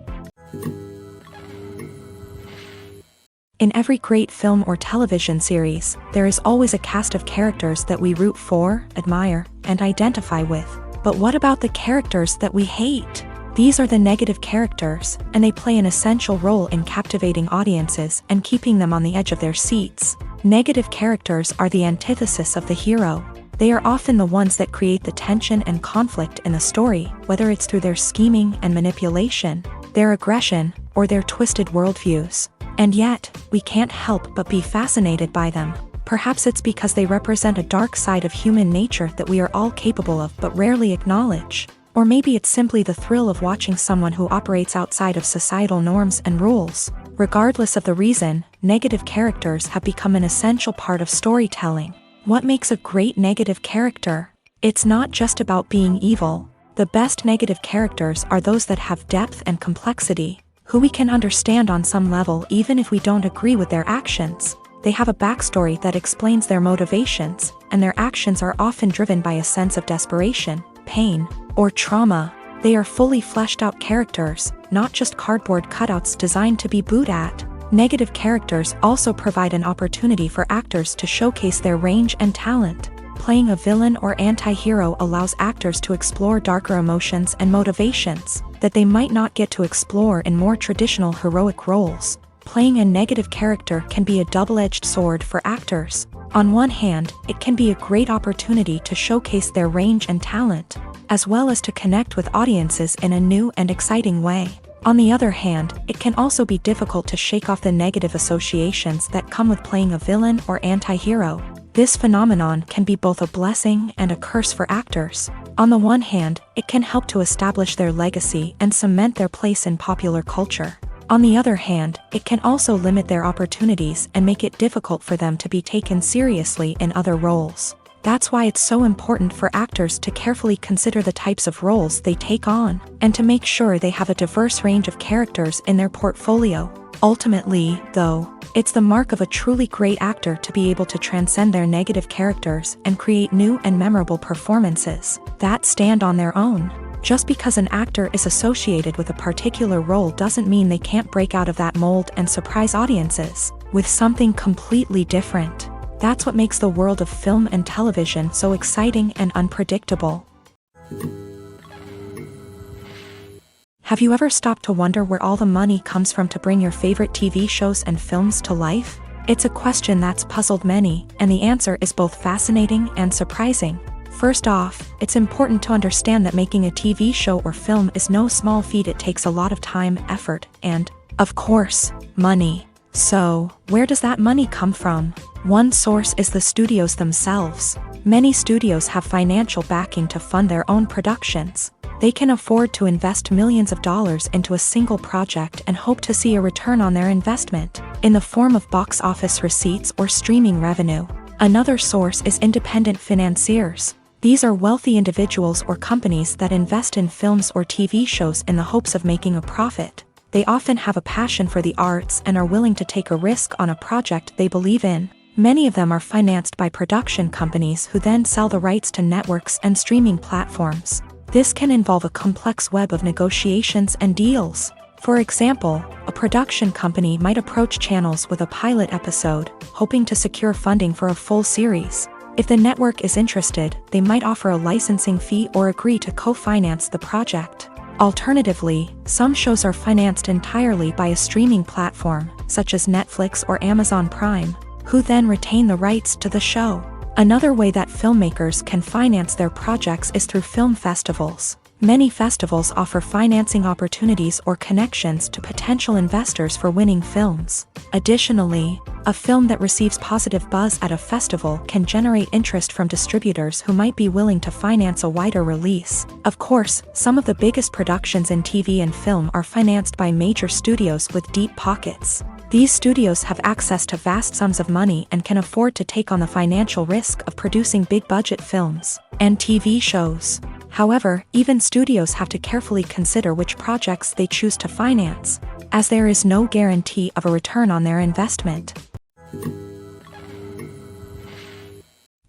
In every great film or television series, there is always a cast of characters that we root for, admire, and identify with. But what about the characters that we hate? These are the negative characters, and they play an essential role in captivating audiences and keeping them on the edge of their seats. Negative characters are the antithesis of the hero. They are often the ones that create the tension and conflict in the story, whether it's through their scheming and manipulation, their aggression, or their twisted worldviews. And yet, we can't help but be fascinated by them. Perhaps it's because they represent a dark side of human nature that we are all capable of but rarely acknowledge. Or maybe it's simply the thrill of watching someone who operates outside of societal norms and rules. Regardless of the reason, negative characters have become an essential part of storytelling. What makes a great negative character? It's not just about being evil. The best negative characters are those that have depth and complexity, who we can understand on some level even if we don't agree with their actions. They have a backstory that explains their motivations, and their actions are often driven by a sense of desperation, pain, or trauma. They are fully fleshed out characters, not just cardboard cutouts designed to be booed at. Negative characters also provide an opportunity for actors to showcase their range and talent. Playing a villain or anti-hero allows actors to explore darker emotions and motivations that they might not get to explore in more traditional heroic roles. Playing a negative character can be a double-edged sword for actors. On one hand, it can be a great opportunity to showcase their range and talent, as well as to connect with audiences in a new and exciting way. On the other hand, it can also be difficult to shake off the negative associations that come with playing a villain or anti-hero. This phenomenon can be both a blessing and a curse for actors. On the one hand, it can help to establish their legacy and cement their place in popular culture. On the other hand, it can also limit their opportunities and make it difficult for them to be taken seriously in other roles. That's why it's so important for actors to carefully consider the types of roles they take on, and to make sure they have a diverse range of characters in their portfolio. Ultimately, though, it's the mark of a truly great actor to be able to transcend their negative characters and create new and memorable performances that stand on their own. Just because an actor is associated with a particular role doesn't mean they can't break out of that mold and surprise audiences with something completely different. That's what makes the world of film and television so exciting and unpredictable. Have you ever stopped to wonder where all the money comes from to bring your favorite TV shows and films to life? It's a question that's puzzled many, and the answer is both fascinating and surprising. First off, it's important to understand that making a TV show or film is no small feat. It takes a lot of time, effort, and, of course, money. So, where does that money come from? One source is the studios themselves. Many studios have financial backing to fund their own productions. They can afford to invest millions of dollars into a single project and hope to see a return on their investment, in the form of box office receipts or streaming revenue. Another source is independent financiers. These are wealthy individuals or companies that invest in films or TV shows in the hopes of making a profit. They often have a passion for the arts and are willing to take a risk on a project they believe in. Many of them are financed by production companies who then sell the rights to networks and streaming platforms. This can involve a complex web of negotiations and deals. For example, a production company might approach channels with a pilot episode, hoping to secure funding for a full series. If the network is interested, they might offer a licensing fee or agree to co-finance the project. Alternatively, some shows are financed entirely by a streaming platform, such as Netflix or Amazon Prime, who then retain the rights to the show. Another way that filmmakers can finance their projects is through film festivals. Many festivals offer financing opportunities or connections to potential investors for winning films. Additionally, a film that receives positive buzz at a festival can generate interest from distributors who might be willing to finance a wider release. Of course, some of the biggest productions in TV and film are financed by major studios with deep pockets. These studios have access to vast sums of money and can afford to take on the financial risk of producing big-budget films and TV shows. However, even studios have to carefully consider which projects they choose to finance, as there is no guarantee of a return on their investment.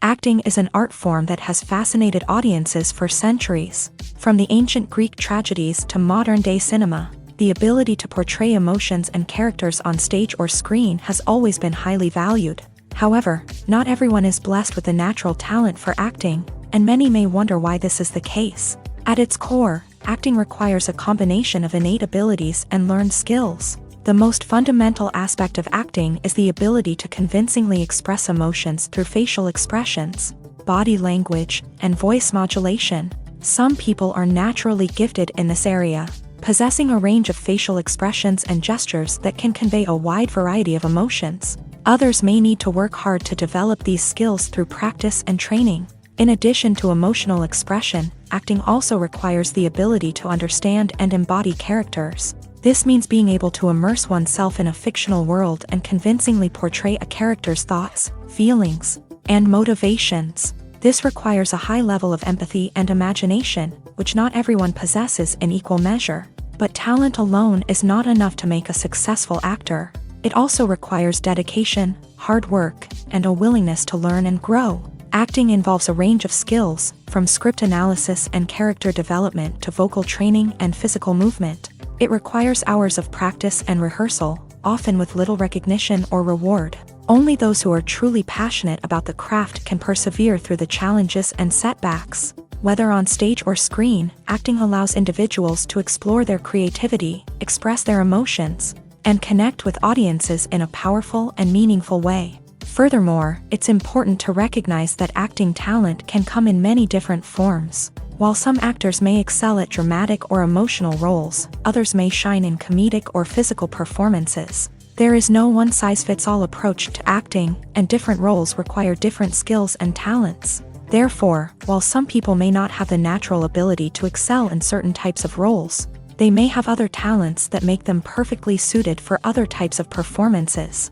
Acting is an art form that has fascinated audiences for centuries. From the ancient Greek tragedies to modern-day cinema, the ability to portray emotions and characters on stage or screen has always been highly valued. However, not everyone is blessed with the natural talent for acting, and many may wonder why this is the case. At its core, acting requires a combination of innate abilities and learned skills. The most fundamental aspect of acting is the ability to convincingly express emotions through facial expressions, body language, and voice modulation. Some people are naturally gifted in this area, possessing a range of facial expressions and gestures that can convey a wide variety of emotions. Others may need to work hard to develop these skills through practice and training. In addition to emotional expression, acting also requires the ability to understand and embody characters. This means being able to immerse oneself in a fictional world and convincingly portray a character's thoughts, feelings, and motivations. This requires a high level of empathy and imagination, which not everyone possesses in equal measure. But talent alone is not enough to make a successful actor. It also requires dedication, hard work, and a willingness to learn and grow. Acting involves a range of skills, from script analysis and character development to vocal training and physical movement. It requires hours of practice and rehearsal, often with little recognition or reward. Only those who are truly passionate about the craft can persevere through the challenges and setbacks. Whether on stage or screen, acting allows individuals to explore their creativity, express their emotions, and connect with audiences in a powerful and meaningful way. Furthermore, it's important to recognize that acting talent can come in many different forms. While some actors may excel at dramatic or emotional roles, others may shine in comedic or physical performances. There is no one-size-fits-all approach to acting, and different roles require different skills and talents. Therefore, while some people may not have the natural ability to excel in certain types of roles, they may have other talents that make them perfectly suited for other types of performances.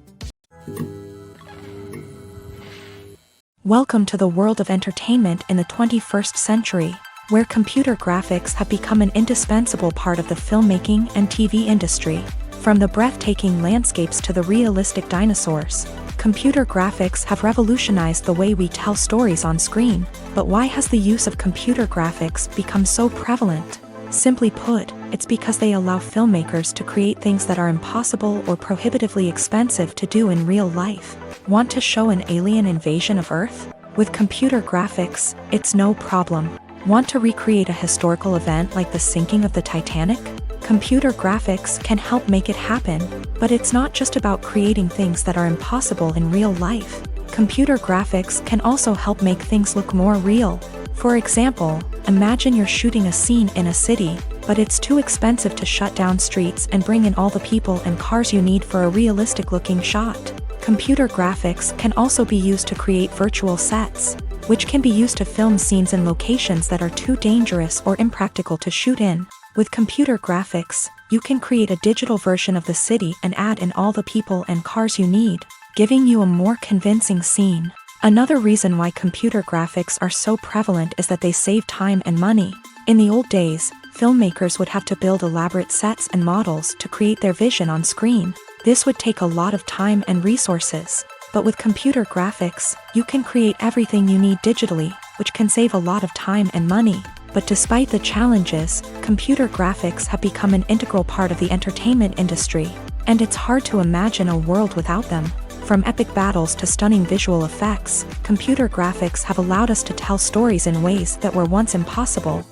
Welcome to the world of entertainment in the 21st century, where computer graphics have become an indispensable part of the filmmaking and TV industry. From the breathtaking landscapes to the realistic dinosaurs, computer graphics have revolutionized the way we tell stories on screen. But why has the use of computer graphics become so prevalent? Simply put, it's because they allow filmmakers to create things that are impossible or prohibitively expensive to do in real life. Want to show an alien invasion of Earth? With computer graphics, it's no problem. Want to recreate a historical event like the sinking of the Titanic? Computer graphics can help make it happen, but it's not just about creating things that are impossible in real life. Computer graphics can also help make things look more real. For example, imagine you're shooting a scene in a city, but it's too expensive to shut down streets and bring in all the people and cars you need for a realistic-looking shot. Computer graphics can also be used to create virtual sets, which can be used to film scenes in locations that are too dangerous or impractical to shoot in. With computer graphics, you can create a digital version of the city and add in all the people and cars you need, giving you a more convincing scene. Another reason why computer graphics are so prevalent is that they save time and money. In the old days, filmmakers would have to build elaborate sets and models to create their vision on screen. This would take a lot of time and resources. But with computer graphics, you can create everything you need digitally, which can save a lot of time and money. But despite the challenges, computer graphics have become an integral part of the entertainment industry, and it's hard to imagine a world without them. From epic battles to stunning visual effects, computer graphics have allowed us to tell stories in ways that were once impossible.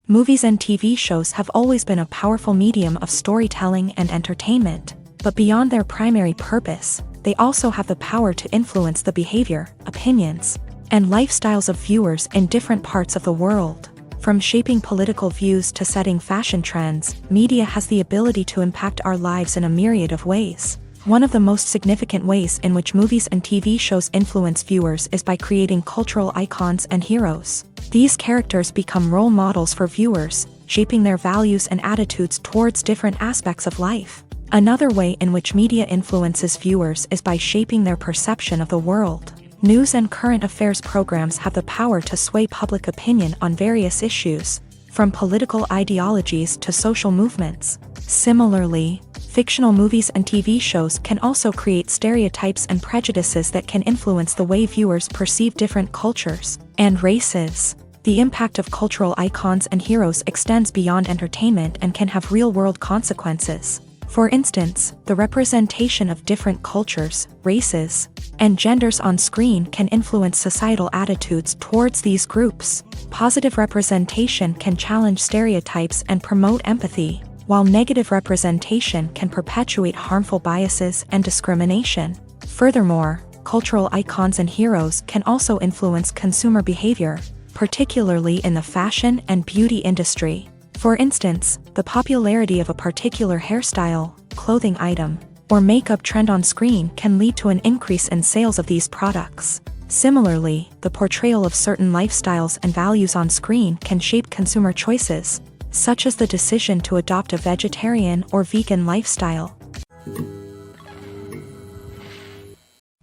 Movies and TV shows have always been a powerful medium of storytelling and entertainment, but beyond their primary purpose, they also have the power to influence the behavior, opinions, and lifestyles of viewers in different parts of the world. From shaping political views to setting fashion trends, media has the ability to impact our lives in a myriad of ways. One of the most significant ways in which movies and TV shows influence viewers is by creating cultural icons and heroes. These characters become role models for viewers, shaping their values and attitudes towards different aspects of life. Another way in which media influences viewers is by shaping their perception of the world. News and current affairs programs have the power to sway public opinion on various issues, from political ideologies to social movements. Similarly, fictional movies and TV shows can also create stereotypes and prejudices that can influence the way viewers perceive different cultures and races. The impact of cultural icons and heroes extends beyond entertainment and can have real-world consequences. For instance, the representation of different cultures, races, and genders on screen can influence societal attitudes towards these groups. Positive representation can challenge stereotypes and promote empathy, while negative representation can perpetuate harmful biases and discrimination. Furthermore, cultural icons and heroes can also influence consumer behavior, particularly in the fashion and beauty industry. For instance, the popularity of a particular hairstyle, clothing item, or makeup trend on screen can lead to an increase in sales of these products. Similarly, the portrayal of certain lifestyles and values on screen can shape consumer choices, such as the decision to adopt a vegetarian or vegan lifestyle.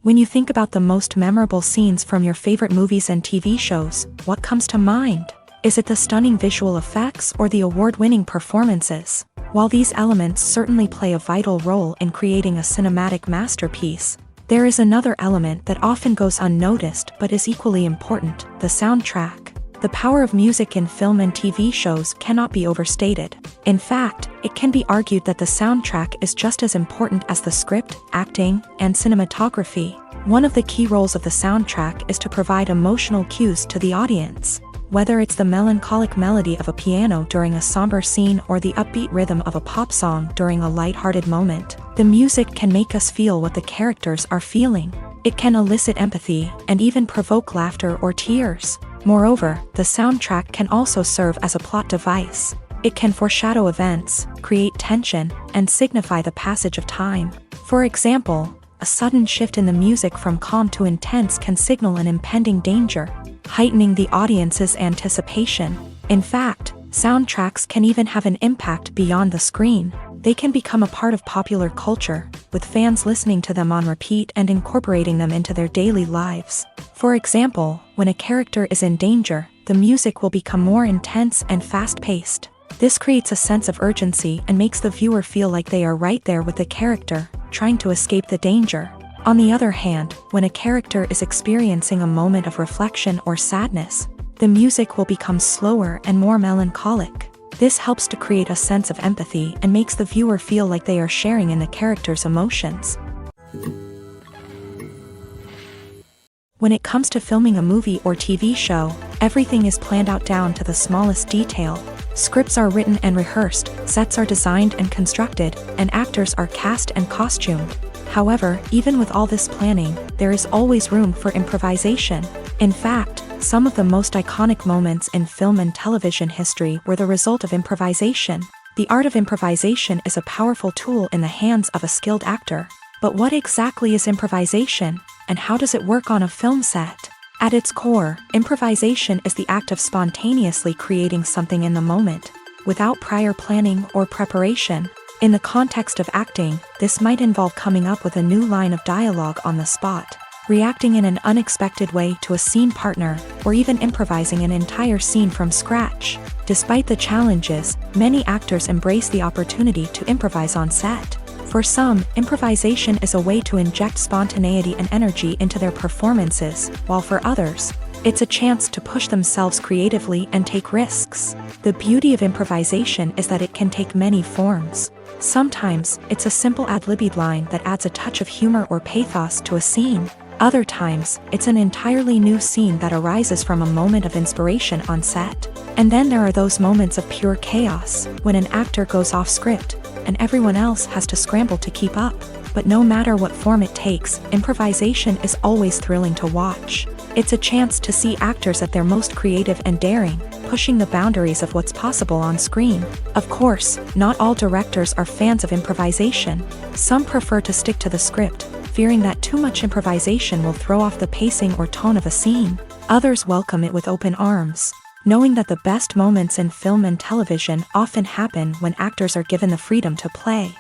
When you think about the most memorable scenes from your favorite movies and TV shows, what comes to mind? Is it the stunning visual effects or the award-winning performances? While these elements certainly play a vital role in creating a cinematic masterpiece, there is another element that often goes unnoticed but is equally important: the soundtrack. The power of music in film and TV shows cannot be overstated. In fact, it can be argued that the soundtrack is just as important as the script, acting, and cinematography. One of the key roles of the soundtrack is to provide emotional cues to the audience. Whether it's the melancholic melody of a piano during a somber scene or the upbeat rhythm of a pop song during a lighthearted moment, the music can make us feel what the characters are feeling. It can elicit empathy and even provoke laughter or tears. Moreover, the soundtrack can also serve as a plot device. It can foreshadow events, create tension, and signify the passage of time. For example, a sudden shift in the music from calm to intense can signal an impending danger, heightening the audience's anticipation. In fact, soundtracks can even have an impact beyond the screen. They can become a part of popular culture, with fans listening to them on repeat and incorporating them into their daily lives. For example, when a character is in danger, the music will become more intense and fast-paced. This creates a sense of urgency and makes the viewer feel like they are right there with the character, trying to escape the danger. On the other hand, when a character is experiencing a moment of reflection or sadness, the music will become slower and more melancholic. This helps to create a sense of empathy and makes the viewer feel like they are sharing in the character's emotions. When it comes to filming a movie or TV show, everything is planned out down to the smallest detail. Scripts are written and rehearsed, sets are designed and constructed, and actors are cast and costumed. However, even with all this planning, there is always room for improvisation. In fact, some of the most iconic moments in film and television history were the result of improvisation. The art of improvisation is a powerful tool in the hands of a skilled actor. But what exactly is improvisation, and how does it work on a film set? At its core, improvisation is the act of spontaneously creating something in the moment, without prior planning or preparation. In the context of acting, this might involve coming up with a new line of dialogue on the spot, reacting in an unexpected way to a scene partner, or even improvising an entire scene from scratch. Despite the challenges, many actors embrace the opportunity to improvise on set. For some, improvisation is a way to inject spontaneity and energy into their performances, while for others, it's a chance to push themselves creatively and take risks. The beauty of improvisation is that it can take many forms. Sometimes, it's a simple ad-libbed line that adds a touch of humor or pathos to a scene. Other times, it's an entirely new scene that arises from a moment of inspiration on set. And then there are those moments of pure chaos, when an actor goes off script, and everyone else has to scramble to keep up. But no matter what form it takes, improvisation is always thrilling to watch. It's a chance to see actors at their most creative and daring, pushing the boundaries of what's possible on screen. Of course, not all directors are fans of improvisation. Some prefer to stick to the script, fearing that too much improvisation will throw off the pacing or tone of a scene. Others welcome it with open arms, knowing that the best moments in film and television often happen when actors are given the freedom to play.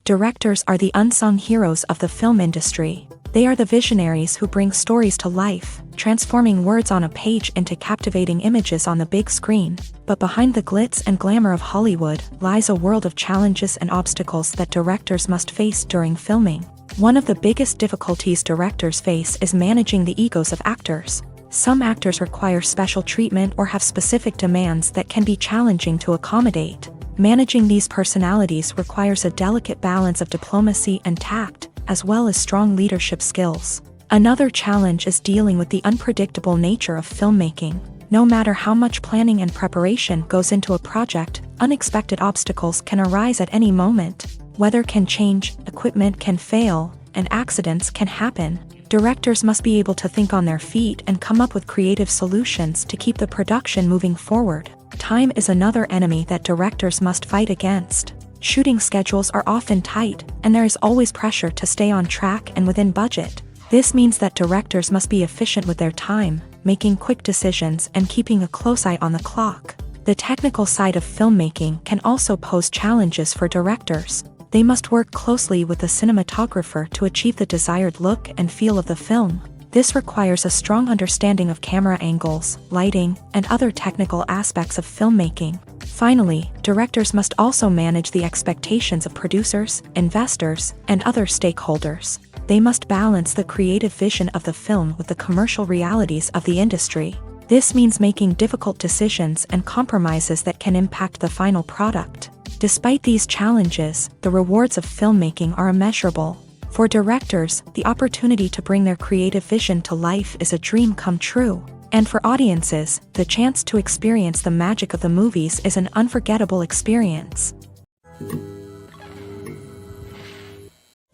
Directors are the unsung heroes of the film industry. They are the visionaries who bring stories to life, transforming words on a page into captivating images on the big screen. But behind the glitz and glamour of Hollywood lies a world of challenges and obstacles that directors must face during filming. One of the biggest difficulties directors face is managing the egos of actors. Some actors require special treatment or have specific demands that can be challenging to accommodate. Managing these personalities requires a delicate balance of diplomacy and tact, as well as strong leadership skills. Another challenge is dealing with the unpredictable nature of filmmaking. No matter how much planning and preparation goes into a project, unexpected obstacles can arise at any moment. Weather can change, equipment can fail, and accidents can happen. Directors must be able to think on their feet and come up with creative solutions to keep the production moving forward. Time is another enemy that directors must fight against. Shooting schedules are often tight, and there is always pressure to stay on track and within budget. This means that directors must be efficient with their time, making quick decisions and keeping a close eye on the clock. The technical side of filmmaking can also pose challenges for directors. They must work closely with the cinematographer to achieve the desired look and feel of the film. This requires a strong understanding of camera angles, lighting, and other technical aspects of filmmaking. Finally, directors must also manage the expectations of producers, investors, and other stakeholders. They must balance the creative vision of the film with the commercial realities of the industry. This means making difficult decisions and compromises that can impact the final product. Despite these challenges, the rewards of filmmaking are immeasurable. For directors, the opportunity to bring their creative vision to life is a dream come true. And for audiences, the chance to experience the magic of the movies is an unforgettable experience.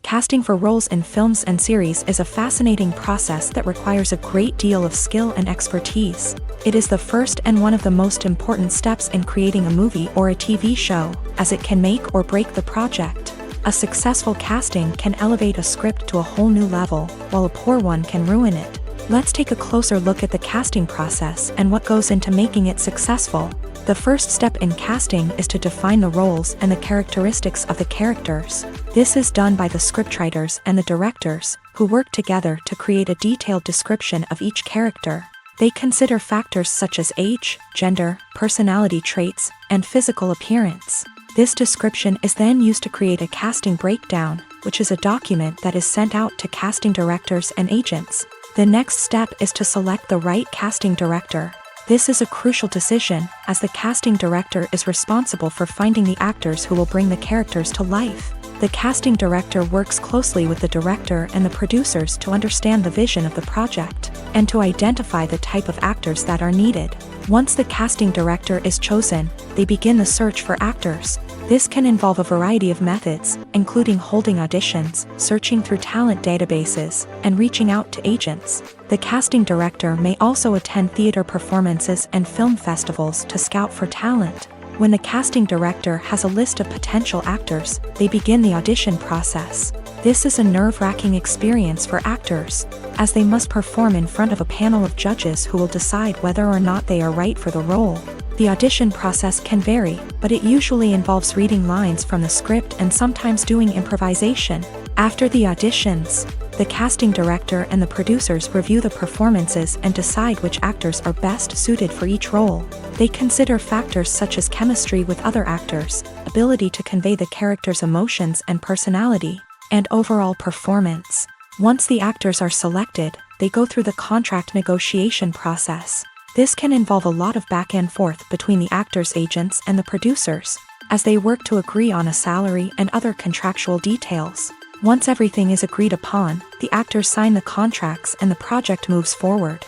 Casting for roles in films and series is a fascinating process that requires a great deal of skill and expertise. It is the first and one of the most important steps in creating a movie or a TV show, as it can make or break the project. A successful casting can elevate a script to a whole new level, while a poor one can ruin it. Let's take a closer look at the casting process and what goes into making it successful. The first step in casting is to define the roles and the characteristics of the characters. This is done by the scriptwriters and the directors, who work together to create a detailed description of each character. They consider factors such as age, gender, personality traits, and physical appearance. This description is then used to create a casting breakdown, which is a document that is sent out to casting directors and agents. The next step is to select the right casting director. This is a crucial decision, as the casting director is responsible for finding the actors who will bring the characters to life. The casting director works closely with the director and the producers to understand the vision of the project, and to identify the type of actors that are needed. Once the casting director is chosen, they begin the search for actors. This can involve a variety of methods, including holding auditions, searching through talent databases, and reaching out to agents. The casting director may also attend theater performances and film festivals to scout for talent. When the casting director has a list of potential actors, they begin the audition process. This is a nerve-wracking experience for actors, as they must perform in front of a panel of judges who will decide whether or not they are right for the role. The audition process can vary, but it usually involves reading lines from the script and sometimes doing improvisation. After the auditions, the casting director and the producers review the performances and decide which actors are best suited for each role. They consider factors such as chemistry with other actors, ability to convey the character's emotions and personality, and overall performance. Once the actors are selected, they go through the contract negotiation process. This can involve a lot of back and forth between the actors' agents and the producers, as they work to agree on a salary and other contractual details. Once everything is agreed upon, the actors sign the contracts and the project moves forward.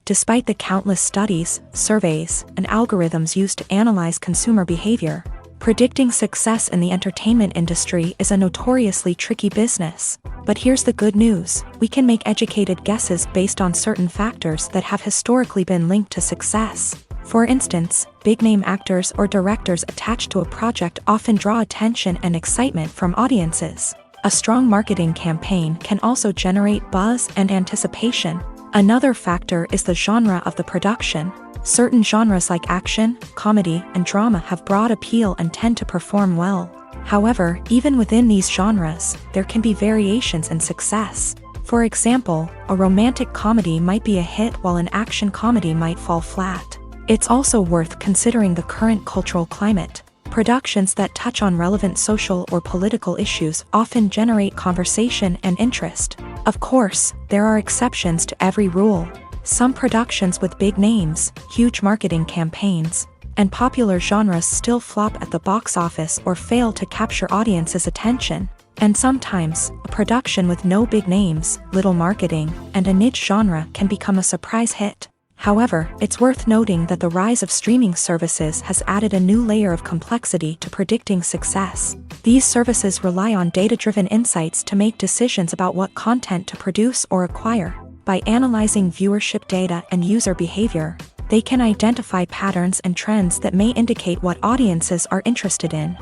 Despite the countless studies, surveys, and algorithms used to analyze consumer behavior, predicting success in the entertainment industry is a notoriously tricky business. But here's the good news: we can make educated guesses based on certain factors that have historically been linked to success. For instance, big-name actors or directors attached to a project often draw attention and excitement from audiences. A strong marketing campaign can also generate buzz and anticipation. Another factor is the genre of the production. Certain genres like action, comedy, and drama have broad appeal and tend to perform well. However, even within these genres, there can be variations in success. For example, a romantic comedy might be a hit while an action comedy might fall flat. It's also worth considering the current cultural climate. Productions that touch on relevant social or political issues often generate conversation and interest. Of course, there are exceptions to every rule. Some productions with big names, huge marketing campaigns, and popular genres still flop at the box office or fail to capture audiences' attention. And sometimes, a production with no big names, little marketing, and a niche genre can become a surprise hit. However, it's worth noting that the rise of streaming services has added a new layer of complexity to predicting success. These services rely on data-driven insights to make decisions about what content to produce or acquire. By analyzing viewership data and user behavior, they can identify patterns and trends that may indicate what audiences are interested in.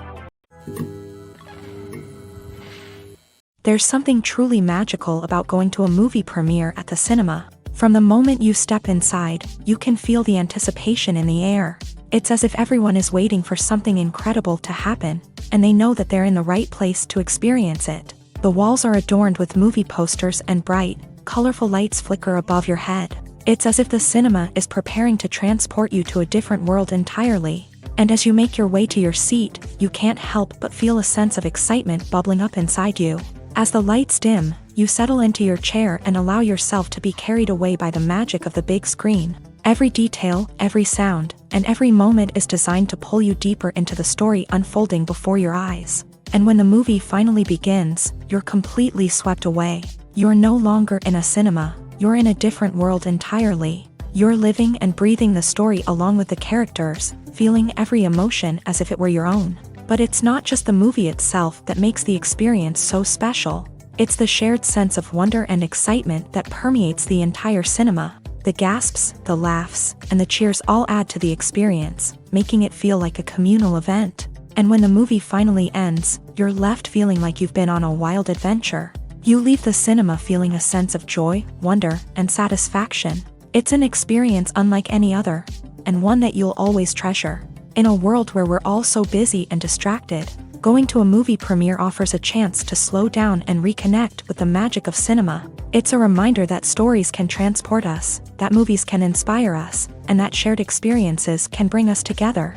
There's something truly magical about going to a movie premiere at the cinema. From the moment you step inside, you can feel the anticipation in the air. It's as if everyone is waiting for something incredible to happen, and they know that they're in the right place to experience it. The walls are adorned with movie posters and bright, colorful lights flicker above your head. It's as if the cinema is preparing to transport you to a different world entirely. And as you make your way to your seat, you can't help but feel a sense of excitement bubbling up inside you. As the lights dim, you settle into your chair and allow yourself to be carried away by the magic of the big screen. Every detail, every sound, and every moment is designed to pull you deeper into the story unfolding before your eyes. And when the movie finally begins, you're completely swept away. You're no longer in a cinema, you're in a different world entirely. You're living and breathing the story along with the characters, feeling every emotion as if it were your own. But it's not just the movie itself that makes the experience so special. It's the shared sense of wonder and excitement that permeates the entire cinema. The gasps, the laughs, and the cheers all add to the experience, making it feel like a communal event. And when the movie finally ends, you're left feeling like you've been on a wild adventure. You leave the cinema feeling a sense of joy, wonder, and satisfaction. It's an experience unlike any other, and one that you'll always treasure. In a world where we're all so busy and distracted, going to a movie premiere offers a chance to slow down and reconnect with the magic of cinema. It's a reminder that stories can transport us, that movies can inspire us, and that shared experiences can bring us together.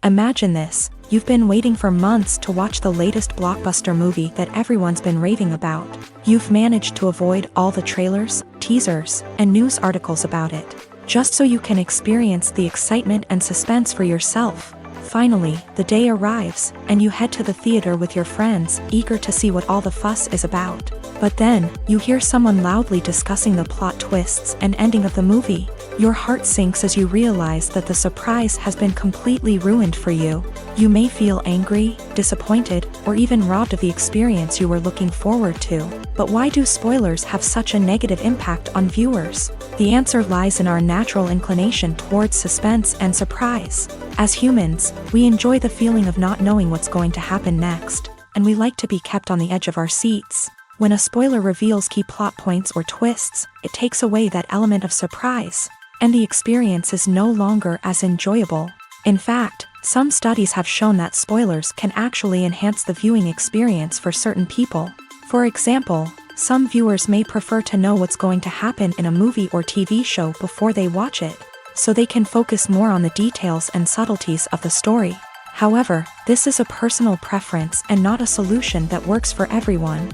Imagine this: you've been waiting for months to watch the latest blockbuster movie that everyone's been raving about. You've managed to avoid all the trailers, teasers, and news articles about it, just so you can experience the excitement and suspense for yourself. Finally, the day arrives, and you head to the theater with your friends, eager to see what all the fuss is about. But then, you hear someone loudly discussing the plot twists and ending of the movie. Your heart sinks as you realize that the surprise has been completely ruined for you. You may feel angry, disappointed, or even robbed of the experience you were looking forward to. But why do spoilers have such a negative impact on viewers? The answer lies in our natural inclination towards suspense and surprise. As humans, we enjoy the feeling of not knowing what's going to happen next, and we like to be kept on the edge of our seats. When a spoiler reveals key plot points or twists, it takes away that element of surprise, and the experience is no longer as enjoyable. In fact, some studies have shown that spoilers can actually enhance the viewing experience for certain people. For example, some viewers may prefer to know what's going to happen in a movie or TV show before they watch it, so they can focus more on the details and subtleties of the story. However, this is a personal preference and not a solution that works for everyone.